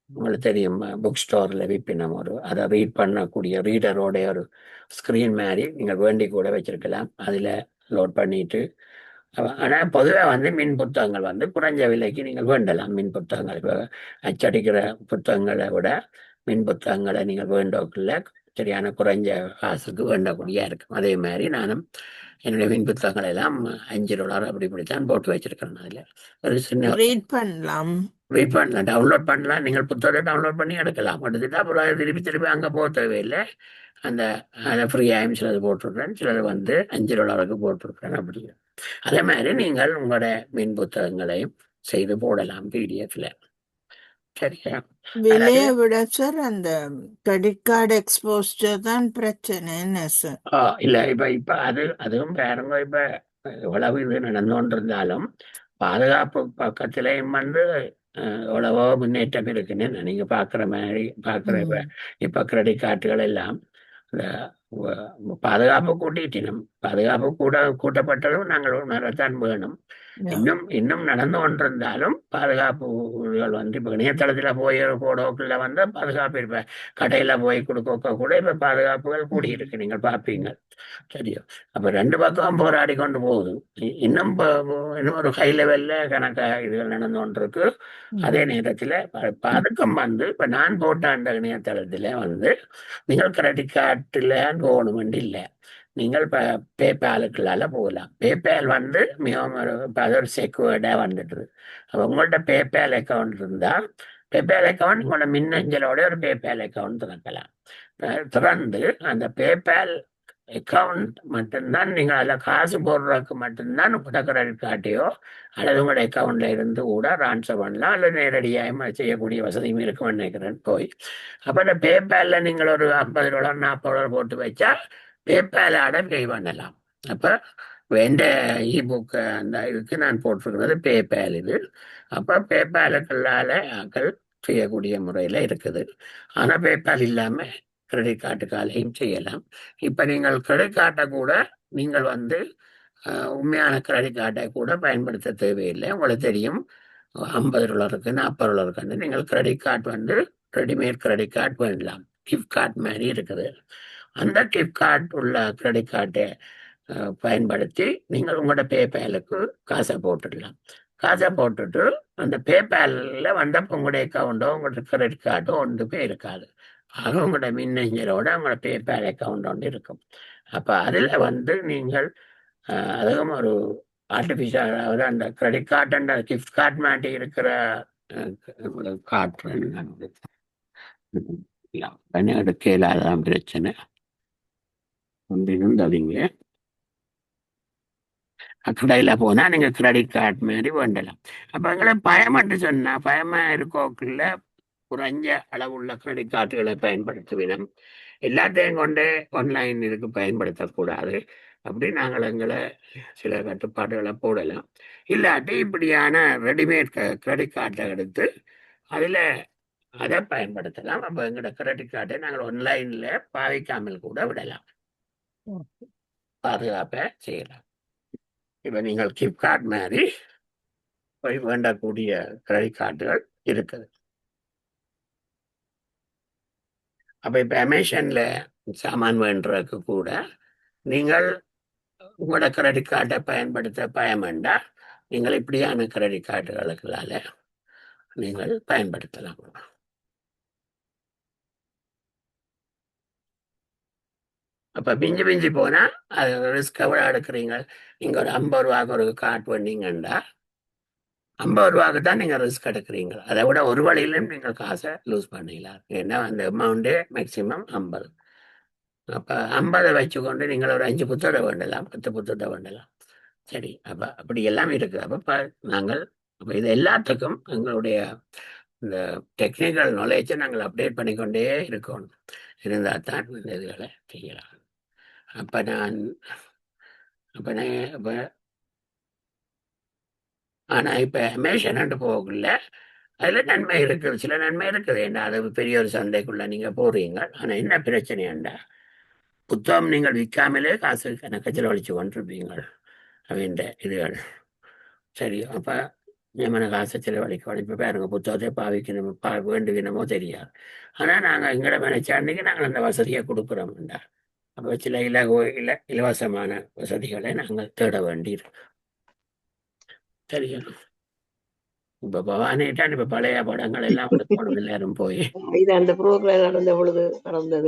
உங்களுக்கு தெரியும் புக் ஸ்டோரில் விற்பினம் அதை ரீட் பண்ணக்கூடிய ரீடரோட ஒரு ஸ்க்ரீன் மாதிரி நீங்கள் வேண்டி கூட வச்சிருக்கலாம். அதில் லோட் பண்ணிட்டு. ஆனால் பொதுவாக வந்து மின் புத்தகங்கள் வந்து குறைஞ்ச விலைக்கு நீங்கள் வேண்டலாம். மின் புத்தகங்கள் இப்போ அச்சடிக்கிற புத்தகங்களை விட மின் புத்தகங்களை நீங்கள் வேண்டக்குள்ள சரியான குறைஞ்ச காசுக்கு வேண்டக்கூடிய இருக்கும். அதே மாதிரி நானும் என்னுடைய மின் புத்தகங்கள் எல்லாம் $5 அப்படித்தான் போட்டு வச்சிருக்கிறேன். அதில் ஒரு சின்ன
ரீட் பண்ணலாம்,
டவுன்லோட் பண்ணலாம். நீங்கள் புத்தகத்தை டவுன்லோட் பண்ணி எடுக்கலாம். எடுத்துட்டு அப்புறம் திருப்பி அங்கே போக தேவையில்லை. அந்த ஃப்ரீயாகவும் சிலது போட்டிருக்கிறேன், சிலது வந்து $5 போட்டிருக்கிறேன். அப்படி அதே மாதிரி நீங்கள் உங்களோட மின் புத்தகங்களையும் செய்து போடலாம் பிடிஎஃப்ல. சரியா?
விலையை விட சார் அந்த கிரெடிட் கார்டு எக்ஸ்போஸ்டர் தான் பிரச்சனை என்ன சார்?
இல்லை, இப்போ அதுவும் பாருங்க. இப்போ எவ்வளவு இது நடந்து கொண்டிருந்தாலும் பாதுகாப்பு பக்கத்திலையும் வந்து எவ்வளவோ முன்னேற்றம் இருக்குன்னு நீங்க பாக்குற மாதிரி இப்ப கிரெடிட் கார்டுகள் எல்லாம் பாதுகாப்பு கூட்டிட்டினும் பாதுகாப்பு கூட்டப்பட்டதும் நாங்கள் உணரத்தான் வேணும். இன்னும் நடந்து கொண்டிருந்தாலும் பாதுகாப்புகள் வந்து இப்ப இணையதளத்துல போய் போடோக்குள்ள வந்து பாதுகாப்பு இருப்ப கடையில போய் கொடுக்க கூட இப்ப பாதுகாப்புகள் கூடியிருக்கு, நீங்கள் பார்ப்பீங்க. சரியோ? அப்ப ரெண்டு பக்கம் போராடி கொண்டு போகுது. இன்னும் ஒரு ஹை லெவல்ல கணக்கா இதுகள் நடந்து கொண்டிருக்கு. அதே நேரத்துல பதக்கம் வந்து இப்ப நான் போட்ட அந்த இணையதளத்துல வந்து நீங்கள் கிரெடிட் கார்டுல போகணும் இல்லை, நீங்கள் பேபாலுக்குள்ளால போகலாம். பேபால் வந்து மிகவும் ஒரு செக்யூர்டா வந்துடுது. அப்போ உங்கள்ட்ட பேபால் அக்கௌண்ட் இருந்தா பேபால் அக்கௌண்ட் உங்களோட மின்னஞ்சலோட ஒரு பேபால் அக்கௌண்ட் திறக்கலாம். திறந்து அந்த பேபால் அக்கௌண்ட் மட்டும்தான் நீங்கள் அதில் காசு போடுறதுக்கு மட்டும்தான் உங்களோட கிரெடிட் கார்டையோ அல்லது உங்களோட அக்கௌண்ட்ல இருந்து கூட ட்ரான்ஸ்ஃபர் பண்ணலாம், அல்லது நேரடியாக செய்யக்கூடிய வசதியும் இருக்குன்னு நினைக்கிறேன் போய். அப்போ இந்த பேபால்ல நீங்கள் ஒரு $50 $40 போட்டு வச்சா பேபாலோட பே பண்ணலாம். அப்போ எந்த இபுக் அந்த இதுக்கு நான் போட்டிருக்கிறது பேபால் இது. அப்போ பேபாலுக்குள்ளால ஆக்கள் செய்யக்கூடிய முறையில் இருக்குது. ஆனால் பேபால் இல்லாமல் கிரெடிட் கார்டுக்காலையும் செய்யலாம். இப்போ நீங்கள் கிரெடிட் கார்டை கூட நீங்கள் வந்து உண்மையான கிரெடிட் கார்டை கூட பயன்படுத்த தேவையில்லை. உங்களுக்கு தெரியும் $50 இருக்கு, $40 இருக்குன்னு நீங்கள் கிரெடிட் கார்டு வந்து ரெடிமேட் கிரெடிட் கார்டு பண்ணலாம். கிஃப்ட் கார்டு மாதிரி இருக்குது. அந்த கிஃப்ட் கார்டு உள்ள கிரெடிட் கார்டை பயன்படுத்தி நீங்கள் உங்களோட பேபாலுக்கு காசை போட்டுடலாம். காசை போட்டுட்டு அந்த பேபாலில் வந்தப்போ உங்களுடைய அக்கௌண்ட்டோ உங்களோட கிரெடிட் கார்டோ ஒன்றுமே இருக்காது. ஆக உங்களோட மின்னஞ்சலோட உங்களோட பேபால் அக்கௌண்ட் ஒன்று இருக்கும். அப்போ அதில் வந்து நீங்கள் அதுவும் ஒரு ஆர்டிஃபிஷியல், அதாவது அந்த கிரெடிட் கார்டு அந்த கிஃப்ட் கார்டு மாட்டி இருக்கிற கார்டு எடுக்க இல்லாதான் பிரச்சனை இருந்தவங்க கடையில் போனால் நீங்கள் கிரெடிட் கார்டு மாதிரி வேண்டலாம். அப்போ எங்களை பயமட்டு சொன்னால் பயமாக இருக்கோக்குள்ள குறைஞ்ச அளவுள்ள கிரெடிட் கார்டுகளை பயன்படுத்துவினோம். எல்லாத்தையும் கொண்டு ஆன்லைன் இதுக்கு பயன்படுத்தக்கூடாது. அப்படி நாங்கள் எங்களை சில கட்டுப்பாடுகளை போடலாம். இல்லாட்டி இப்படியான ரெடிமேட் கிரெடிட் கார்டை எடுத்து அதில் அதை பயன்படுத்தலாம். அப்போ எங்களோட கிரெடிட் கார்டை நாங்கள் ஆன்லைனில் பாவிக்காமல் கூட விடலாம், பாதுகாப்பை செய்யலாம். இப்போ நீங்கள் கிஃப்ட் கார்டு மாதிரி போய் வேண்டக்கூடிய கிரெடிட் கார்டுகள் இருக்குது. அப்போ இப்போ அமேசானில் சாமான் வேண்டுறதுக்கு கூட நீங்கள் உங்களோட கிரெடிட் கார்டை பயன்படுத்த பயமண்டா நீங்கள் இப்படியான கிரெடிட் கார்டுகளுக்களால நீங்கள் பயன்படுத்தலாம். அப்போ பிஞ்சு பிஞ்சு போனால் அது ரிஸ்க் எவ்வளோ எடுக்கிறீங்க? நீங்கள் ஒரு $50 ஒரு கார்டு பண்ணீங்கன்னா $50 தான் நீங்கள் ரிஸ்க் எடுக்கிறீங்க. அதை விட ஒரு வழியிலும் நீங்கள் காசை லூஸ் பண்ணிடலாம். ஏன்னா அந்த அமௌண்ட்டு மேக்சிமம் 50. அப்போ 50 வச்சுக்கொண்டு நீங்கள் ஒரு 5 புத்தகம் வேண்டலாம், 10 புத்தகம் வேண்டலாம். சரி, அப்போ அப்படி எல்லாம் இருக்குது. அப்போ நாங்கள் அப்போ இது எல்லாத்துக்கும் எங்களுடைய இந்த டெக்னிக்கல் நாலேஜை நாங்கள் அப்டேட் பண்ணிக்கொண்டே இருக்கணும். இருந்தால் தான் இந்த இதுகளை செய்யலாம். அப்போ ஆனால் இப்போ அமேசான் போகல அதில் நன்மை இருக்குது, சில நன்மை இருக்குது. ஏன்னா அது பெரிய ஒரு சந்தைக்குள்ள நீங்கள் போடுறீங்க. ஆனால் என்ன பிரச்சனையாண்டா புத்தகம் நீங்கள் விற்காமலே காசு கணக்கு செலவழிச்சு கொண்டிருப்பீங்க அப்படின்ற இதுகள். சரி, அப்போ நம்ம காசை செலவழிக்க இப்போ பாருங்க, புத்தகத்தை பாவிக்கணும் வேண்டுவினமோ தெரியாது. ஆனால் நாங்கள் எங்களை நினைச்சாண்டிக்கு நாங்கள் அந்த வசதியை கொடுக்குறோம்டா. அப்போ சில இலவசமான வசதிகளை நாங்கள் தேட வேண்டியிருக்கோம். சரியா? இப்ப பவானிட்டான் இப்ப பழைய படங்கள் எல்லாம் எடுக்கணும் எல்லாரும் போய்.
இது அந்த ப்ரோக்ராம் நடந்த பொழுது நடந்தது.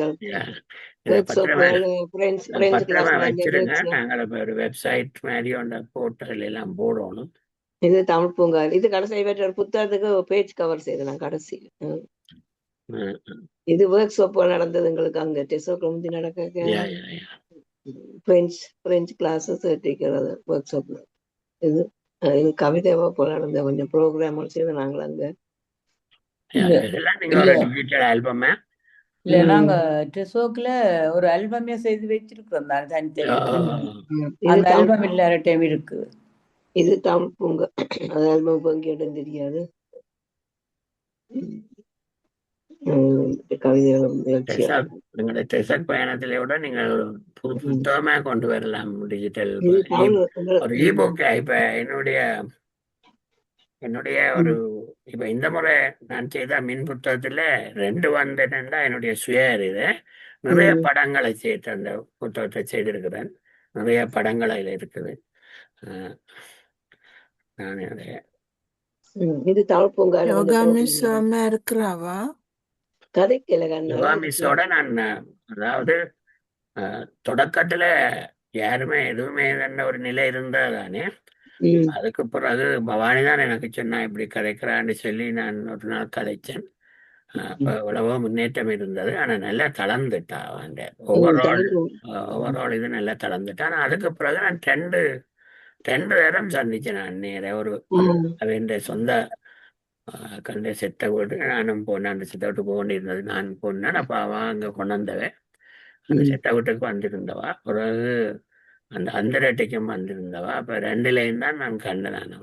வச்சிருங்க. நாங்கள் இப்ப ஒரு வெப்சைட் மாதிரி ஒன்று போர்ட்டல் எல்லாம் போடணும்.
இது தமிழ் பூங்கா. இது கடைசி பெற்ற ஒரு புத்தகத்துக்கு பேஜ் கவர் செய்து நான் கடைசி. இது ஒர்க் ஷாப் நடந்தது எங்களுக்கு அங்க டெசோக்கு முந்தி நடக்க பிரெஞ்சு கிளாஸஸ் எடுக்கிறது ஒர்க் ஷாப்ல. இது கவிதை போல நடந்த கொஞ்சம் ப்ரோக்ராம் செய்து நாங்கள் அங்க.
இல்ல நாங்க டெசோக்ல ஒரு ஆல்பமே செய்து வச்சிருக்கோம் தான் தனித்தனி. அந்த ஆல்பம் எல்லார டைம் இருக்கு.
இது தமிழ் பூங்கா. அது ஆல்பம் பங்கு இடம் தெரியாது.
பயணத்திலே விட நீங்கள் புத்தகமா கொண்டு வரலாம். டிஜிட்டல் ஒரு இபுக். இப்ப என்னுடைய ஒரு இப்ப இந்த முறை நான் செய்த மின் புத்தகத்துல 2 வந்ததுன்னா என்னுடைய சுய அறிவு நிறைய படங்களை சேர்த்து அந்த புத்தகத்தை செய்திருக்கிறேன். நிறைய படங்கள் அதுல இருக்குது. நான்
இது தமிழ் பூங்கா
இருக்கிறாவா
யோகாமிஸோட நான் அதாவது தொடக்கத்துல யாருமே எதுவுமே ஒரு நிலை இருந்ததானே. அதுக்கு பிறகு பவானி தான் எனக்கு சொன்னா இப்படி கதைக்கிறான்னு சொல்லி நான் ஒரு நாள் கதைச்சேன். அப்ப எவ்வளவோ முன்னேற்றம் இருந்தது. ஆனா நல்லா தளர்ந்துட்டா அந்த ஓவரால் இது நல்லா தளர்ந்துட்டா. ஆனா அதுக்கு பிறகு நான் ரெண்டு நேரம் சந்திச்சேன். நான் நேர ஒரு அவன் சொந்த கண்ட செட்டை விட்டு நானும் போனேன். அந்த செட்டை விட்டு போக வேண்டியிருந்தது. நான் போனேன். அப்ப அவன் அங்க கொண்டு வந்தவன் அந்த செட்டை வீட்டுக்கு வந்திருந்தவா. பிறகு அந்த அந்த ரேட்டுக்கும் வந்திருந்தவா. அப்ப ரெண்டுலேயும் தான் நான் கண்டேன்.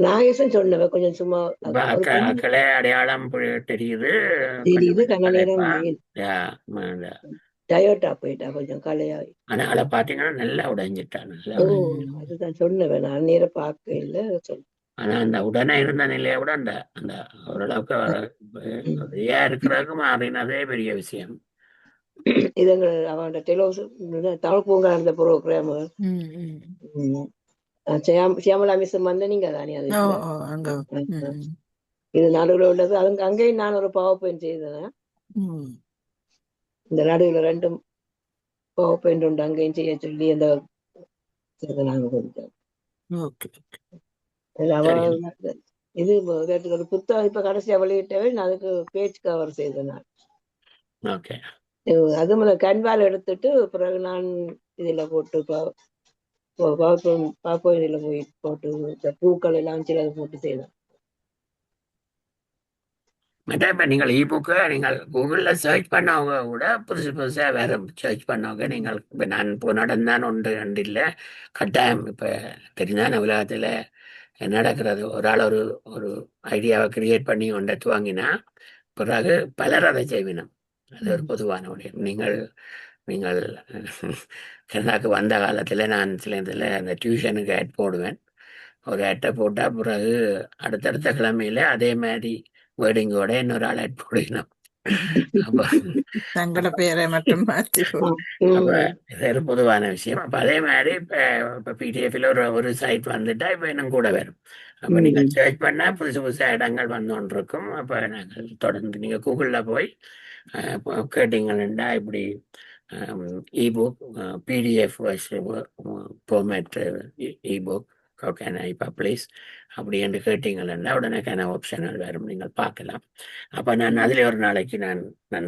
நாகேசன் சொன்னவ கொஞ்சம் சும்மா ஒரு
அக்களே அடையாளம் தெரியுது.
தெரியுது கண்ண நேரம் டயோட்டா போயிட்டா கொஞ்சம் கலையாய்.
ஆனா அதை பாத்தீங்கன்னா நல்லா உடைஞ்சிட்டா. நல்லா
அதுதான் சொன்னவன் நான் நேரம் பார்க்க இல்லை சொன்ன.
ஆனா அந்த உடனே இருந்த நிலையை விட அந்த அந்த ஓரளவுக்கு இருக்கிறதுக்கு மாறினதே பெரிய விஷயம்.
இது அவன் தமிழ் பூங்கா இருந்த ப்ரோக்ராம் சியாமலா மிஸ் வந்து நீங்க தானே அது இது நடுவில் உள்ளது. அங்கேயும் நான் ஒரு பவர் பாயிண்ட் செய்தேன். இந்த நடுவில் 2 பவர் பாயிண்ட் உண்டு, அங்கேயும் செய்ய சொல்லி அந்த நாங்க கொஞ்சம் இது ஒரு புத்தகம் இப்ப கடைசியா வெளியிட்டவே நான் அதுக்கு பேஜ் கவர் செய்தேன். அது முதல் கன்வால் எடுத்துட்டு பிறகு நான் இதுல போட்டு பாப்போயில போய் போட்டு இந்த பூக்கள் எல்லாம் சிலது போட்டு செய்தேன்.
இப்ப நீங்கள் இபுக்கு நீங்கள் கூகுள்ல சர்ச் பண்ணவங்க கூட புதுசு புதுசா வேற சர்ச் பண்ணவங்க நீங்கள் இப்ப நான் நடந்தான் 1 2 இல்லை கட்டாயம் இப்ப தெரிஞ்சான உலகத்துல நடக்கிறது. ஒரு ஆள் ஒரு ஒரு ஐடியாவை கிரியேட் பண்ணி கொண்டு வாங்கினா பிறகு பலர் அதை செய்வினோம். அது ஒரு பொதுவான விடயம். நீங்கள் நீங்கள் கனடாக்கு வந்த காலத்துல நான் சில இதில் அந்த டியூஷனுக்கு ஆட் போடுவேன். ஒரு ஆட்டை போட்டா பிறகு அடுத்தடுத்த கிழமையில அதே மாதிரி வேர்டிங்கோட இன்னொரு ஆள் ஆட் போடணும். அப்ப
தங்களோட பேரை மட்டும் மாற்றி
அப்ப இது ஒரு பொதுவான விஷயம். அப்ப அதே மாதிரி இப்ப பிடிஎஃப்ல ஒரு சைட் வந்துட்டா இப்ப இன்னும் கூட வரும். அப்ப நீங்க சர்ச் பண்ணா புதுசு புதுசா இடங்கள் வந்து இருக்கும். அப்ப நாங்கள் தொடர்ந்து நீங்க கூகுள்ல போய் கேட்டீங்கன்னா இப்படி ebook PDF format ebook can I publish அப்படி என்று கேட்டீங்கன்னா உடனே கேன ஆப்ஷனல் வரும், நீங்கள் பார்க்கலாம். அப்போ நான் அதில் ஒரு நாளைக்கு நான்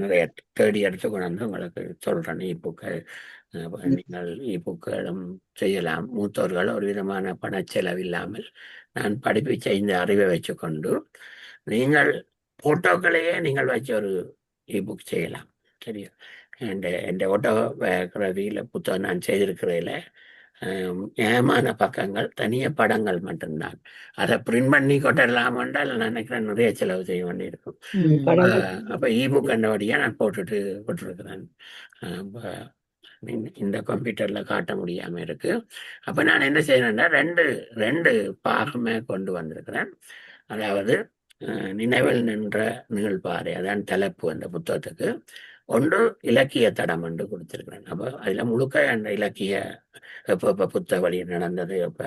நிறைய தேடி எடுத்து கொண்டு வந்து உங்களுக்கு சொல்கிறேன். இபுக்கு நீங்கள் இபுக்களும் செய்யலாம். மூத்தோர்கள் ஒரு விதமான பணச்செலவில்லாமல் நான் படிப்பிச்ச இந்த அறிவை வச்சுக்கொண்டு நீங்கள் போட்டோக்களையே நீங்கள் வச்சு ஒரு இபுக் செய்யலாம். சரியா? என் ஓட்டோகிராஃபியில் புத்தகம் நான் செய்திருக்கிறதில் ஏமான பக்கங்கள் தனிய படங்கள் மட்டும்தான். அதை பிரிண்ட் பண்ணி கொட்டலாம் என்றால் நான் நினைக்கிறேன் நிறைய செலவு செய்ய வேண்டியிருக்கும். அப்போ இபுக் கண்டபடியா நான் போட்டிருக்கிறேன். இந்த கம்ப்யூட்டர்ல காட்ட முடியாம இருக்கு. அப்ப நான் என்ன செய்யணும்னா ரெண்டு பாகமே கொண்டு வந்திருக்கிறேன். அதாவது நினைவில் நின்ற நிகழ்பாறை, அதான் தலைப்பு அந்த புத்தகத்துக்கு. ஒன்று இலக்கிய தடம் என்று கொடுத்திருக்கிறேன். அப்போ அதுல முழுக்க அந்த இலக்கிய எப்ப புத்தக வழி நடந்தது, எப்ப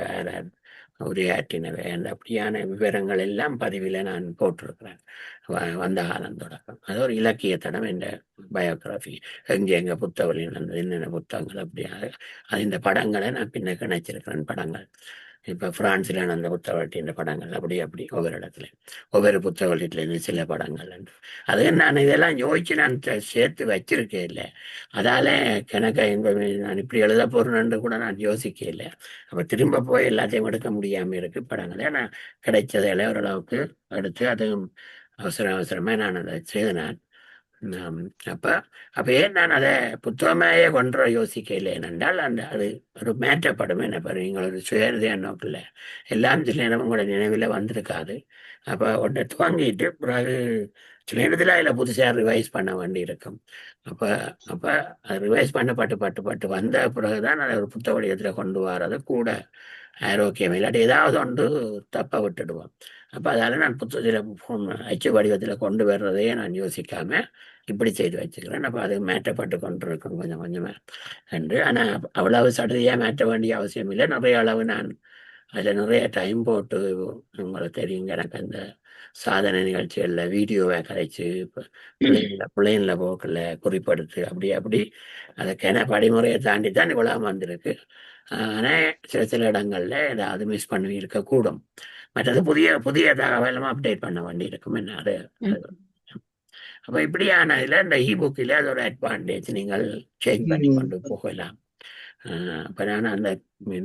உரையாற்றினவை அந்த அப்படியான விவரங்கள் எல்லாம் பதிவில் நான் போட்டிருக்கிறேன். வந்த காலம் தொடக்கம் அது ஒரு இலக்கிய தடம். என்ற பயோகிராஃபி எங்க புத்தக வழி நடந்தது, என்னென்ன புத்தகங்கள் அப்படியாக அது இந்த படங்களை நான் பின்ன கிணைச்சிருக்கிறேன். படங்கள் இப்ப பிரான்ஸ்ல நடந்த புத்தகத்தின் படங்கள் அப்படி ஒவ்வொரு இடத்துல ஒவ்வொரு புத்தகத்திலேருந்து சில படங்கள் அது நான் இதெல்லாம் யோசிச்சு நான் சேர்த்து வச்சிருக்கேன் இல்லை. அதால கணக்கை நான் இப்படி எழுத போறேன்னு கூட நான் யோசிக்க இல்லை. அப்ப திரும்ப போய் எல்லாத்தையும் எடுக்க முடியாம இருக்கு. படங்களை நான் கிடைச்சதில் ஓரளவுக்கு எடுத்து அதுவும் அவசரமா நான் அதை செய்தேன். அப்ப ஏன் நான் அதை புத்தகமையே கொன்ற யோசிக்கல என்றால் அது ஒரு மேற்றப்படும். என்ன பாரு, நீங்கள் ஒரு சுயநிதிய நோக்கில் எல்லாம் சில நேரம் உங்களோட நினைவில் வந்திருக்காது. அப்போ ஒன்றை துவங்கிட்டு பிறகு சில நேரத்தில் அதில் புதுசாக ரிவைஸ் பண்ண வேண்டி இருக்கும். அப்போ அது ரிவைஸ் பண்ணப்பட்டு வந்த பிறகுதான் அதை ஒரு புத்தக வடிவத்தில் கொண்டு வர்றது கூட ஆரோக்கியம். இல்லாட்டி ஏதாவது ஒன்று தப்ப விட்டுடுவோம். அப்போ அதால நான் புத்தகத்தில் அச்சு வடிவத்தில் கொண்டு வர்றதையே நான் யோசிக்காம இப்படி செய்து வச்சுக்கிறேன். அப்போ அது மேற்றப்பட்டு கொண்டு இருக்கும் கொஞ்சம் கொஞ்சமா என்று. ஆனால் அவ்வளவு சடதியாக மாற்ற வேண்டிய அவசியம் இல்லை. நிறைய அளவு நான் அதில் நிறைய டைம் போட்டு, உங்களுக்கு தெரியுங்க எனக்கு அந்த சாதனை நிகழ்ச்சிகளில் வீடியோவை கரைச்சு பிள்ளைங்கள போக்கில் குறிப்பெடுத்து அப்படி அதுக்கான படிமுறையை தாண்டி தான் இவ்வளோ வந்திருக்கு. ஆனால் சில இடங்கள்ல ஏதாவது மிஸ் பண்ணி இருக்கக்கூடும். மற்றது புதிய தகவலும் அப்டேட் பண்ண வேண்டி இருக்கும். என்ன அது அப்ப இப்படியான இதுல இந்த இபுக்கில் அது ஒரு அட்வான்டேஜ், நீங்கள் சேஞ்ச் பண்ணி கொண்டு போகலாம். அப்ப நான் அந்த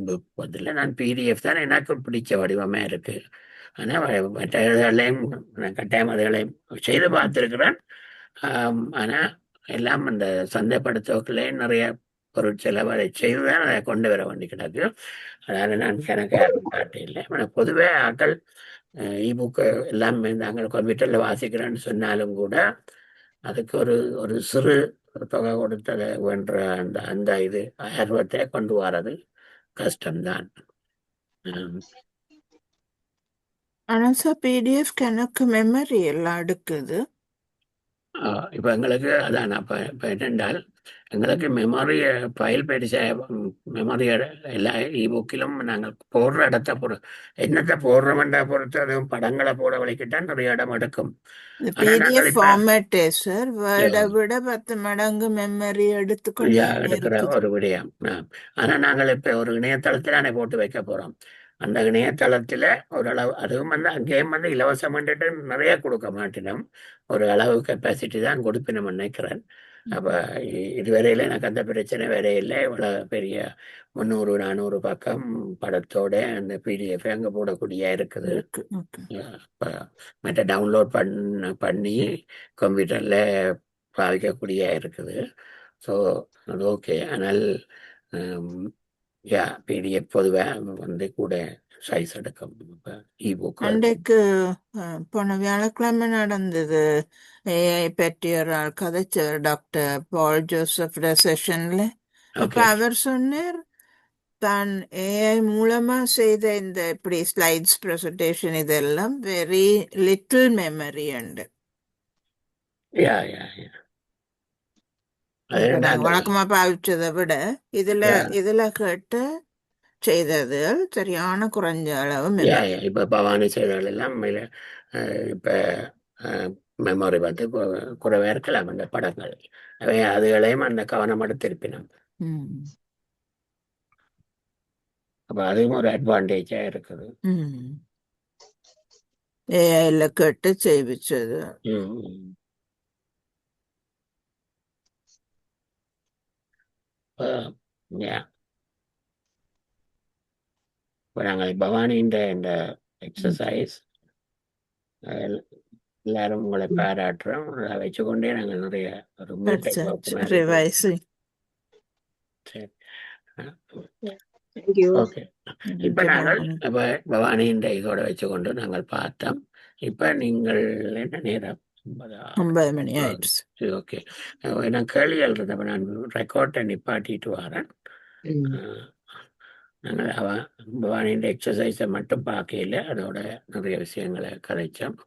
புக் பதில் நான் பிடிஎஃப் தான் எனக்கு பிடிச்ச வடிவமே இருக்கு. ஆனால் மற்ற இதுகளையும் நான் கட்டாயம் அதுகளையும் செய்து பார்த்துருக்கிறேன். ஆனால் எல்லாம் அந்த சந்தைப்படுத்தவர்களே நிறைய பொருட்செலவு அதை செய்துதான் அதை கொண்டு வர வேண்டி கிடக்கு. அதனால நான் எனக்கு யாரும் காட்டில்லை. ஆனால் பொதுவே ஆக்கள் இபுக்கு எல்லாம் நாங்கள் கம்ப்யூட்டரில் வாசிக்கிறேன்னு சொன்னாலும் கூட அதுக்கு ஒரு ஒரு சிறு தொகை கொடுத்ததை வென்ற அந்த அந்த இது ஆர்வத்தை கொண்டு வர்றது கஷ்டம்தான்.
ஆனா சார் பிடிஎஃப் கணக்கு மெமரி எல்லாம் எடுக்குது.
இப்போ எங்களுக்கு அதான் அப்போ இப்போ என்னென்றால் எங்களுக்கு மெமரிய ஃபைல் பெருசா மெமரி எல்லா இபுக்கிலும் நாங்கள் போடுற இடத்த என்னத்தை போடுறோம்ன்றா பொறுத்து அதுவும் படங்களை போட வலிக்கிட்டால் நிறைய இடம் எடுக்கும். ஆனா நாங்கள்
பிடிஎஃப்
இப்போ
ஃபார்மேட்டே சார் வேர்டை விட 10 மடங்கு மெமரி எடுத்துக்கொண்டு
எடுக்கிற
இருக்குது.
ஒரு விடயம். ஆனா நாங்கள் இப்போ ஒரு இணையதளத்திலானே போட்டு வைக்க போறோம். அந்த இணையதளத்துல ஓரளவு அதுவும் அங்கேயும் இலவசம் நிறைய கொடுக்க மாட்டினோம். ஒரு அளவு கெப்பாசிட்டி தான் கொடுப்பினோம் நினைக்கிறேன். அப்ப இதுவரையில எனக்கு அந்த பிரச்சனை வேற இல்லை. இவ்வளவு பெரிய 300-400 பக்கம் படத்தோட அந்த பிடிஎஃப் அங்க போடக்கூடிய இருக்குது. மற்ற டவுன்லோட் பண்ணி கம்ப்யூட்டர்ல பாவிக்கக்கூடிய இருக்குது. ஸோ அது ஓகே. ஆனால் பிடிஎஃப் பொதுவாக கூட சைஸ் எடுக்கும்.
அன்றைக்கு போன வியாழக்கிழமை நடந்தது ஏஐ பற்றி ஒரு ஆள் கதைச்சார், டாக்டர் பால் ஜோசப் செஷன்ல. அப்ப அவர் சொன்னார் தான் ஏஐ மூலமா செய்த இந்த இப்படி ஸ்லைட்ஸ் பிரசன்டேஷன் இதெல்லாம் வெரி லிட்டில் மெமரி உண்டு. வழக்கமா பாவிச்சதை விட இதுல கேட்டு செய்தது சரியான குறைஞ்ச அளவு.
இப்ப பவானி செய்தல் எல்லாம் இப்ப மெமரி குறைவா இருக்கலாம் அந்த படங்கள். அதுகளையும் அந்த கவனம் எடுத்திருப்பினோம். அப்ப அதுவும் ஒரு அட்வான்டேஜா இருக்குது.
ஏஐல கேட்டு செய்விச்சது.
இப்போ நாங்கள் பவானின்ற இந்த எக்ஸசைஸ் எல்லாரும் உங்களை பாராட்டுறோம். அதை வச்சுக்கொண்டே நாங்கள் நிறைய ஓகே. இப்ப நாங்கள் இப்ப பவானின்ற இதோட வச்சுக்கொண்டு நாங்கள் பார்த்தோம். இப்ப நீங்கள் என்ன நேரம்
9 மணி ஆயிடுச்சு.
ஓகே. நான் கேள்விகள் இருந்தப்ப நான் ரெக்கார்டை நிப்பாட்டிட்டு வரேன். நாங்கள் பவானின்ற எக்ஸசைஸை மட்டும் பார்க்கல, அதோட நிறைய விஷயங்களை கதைச்சோம்.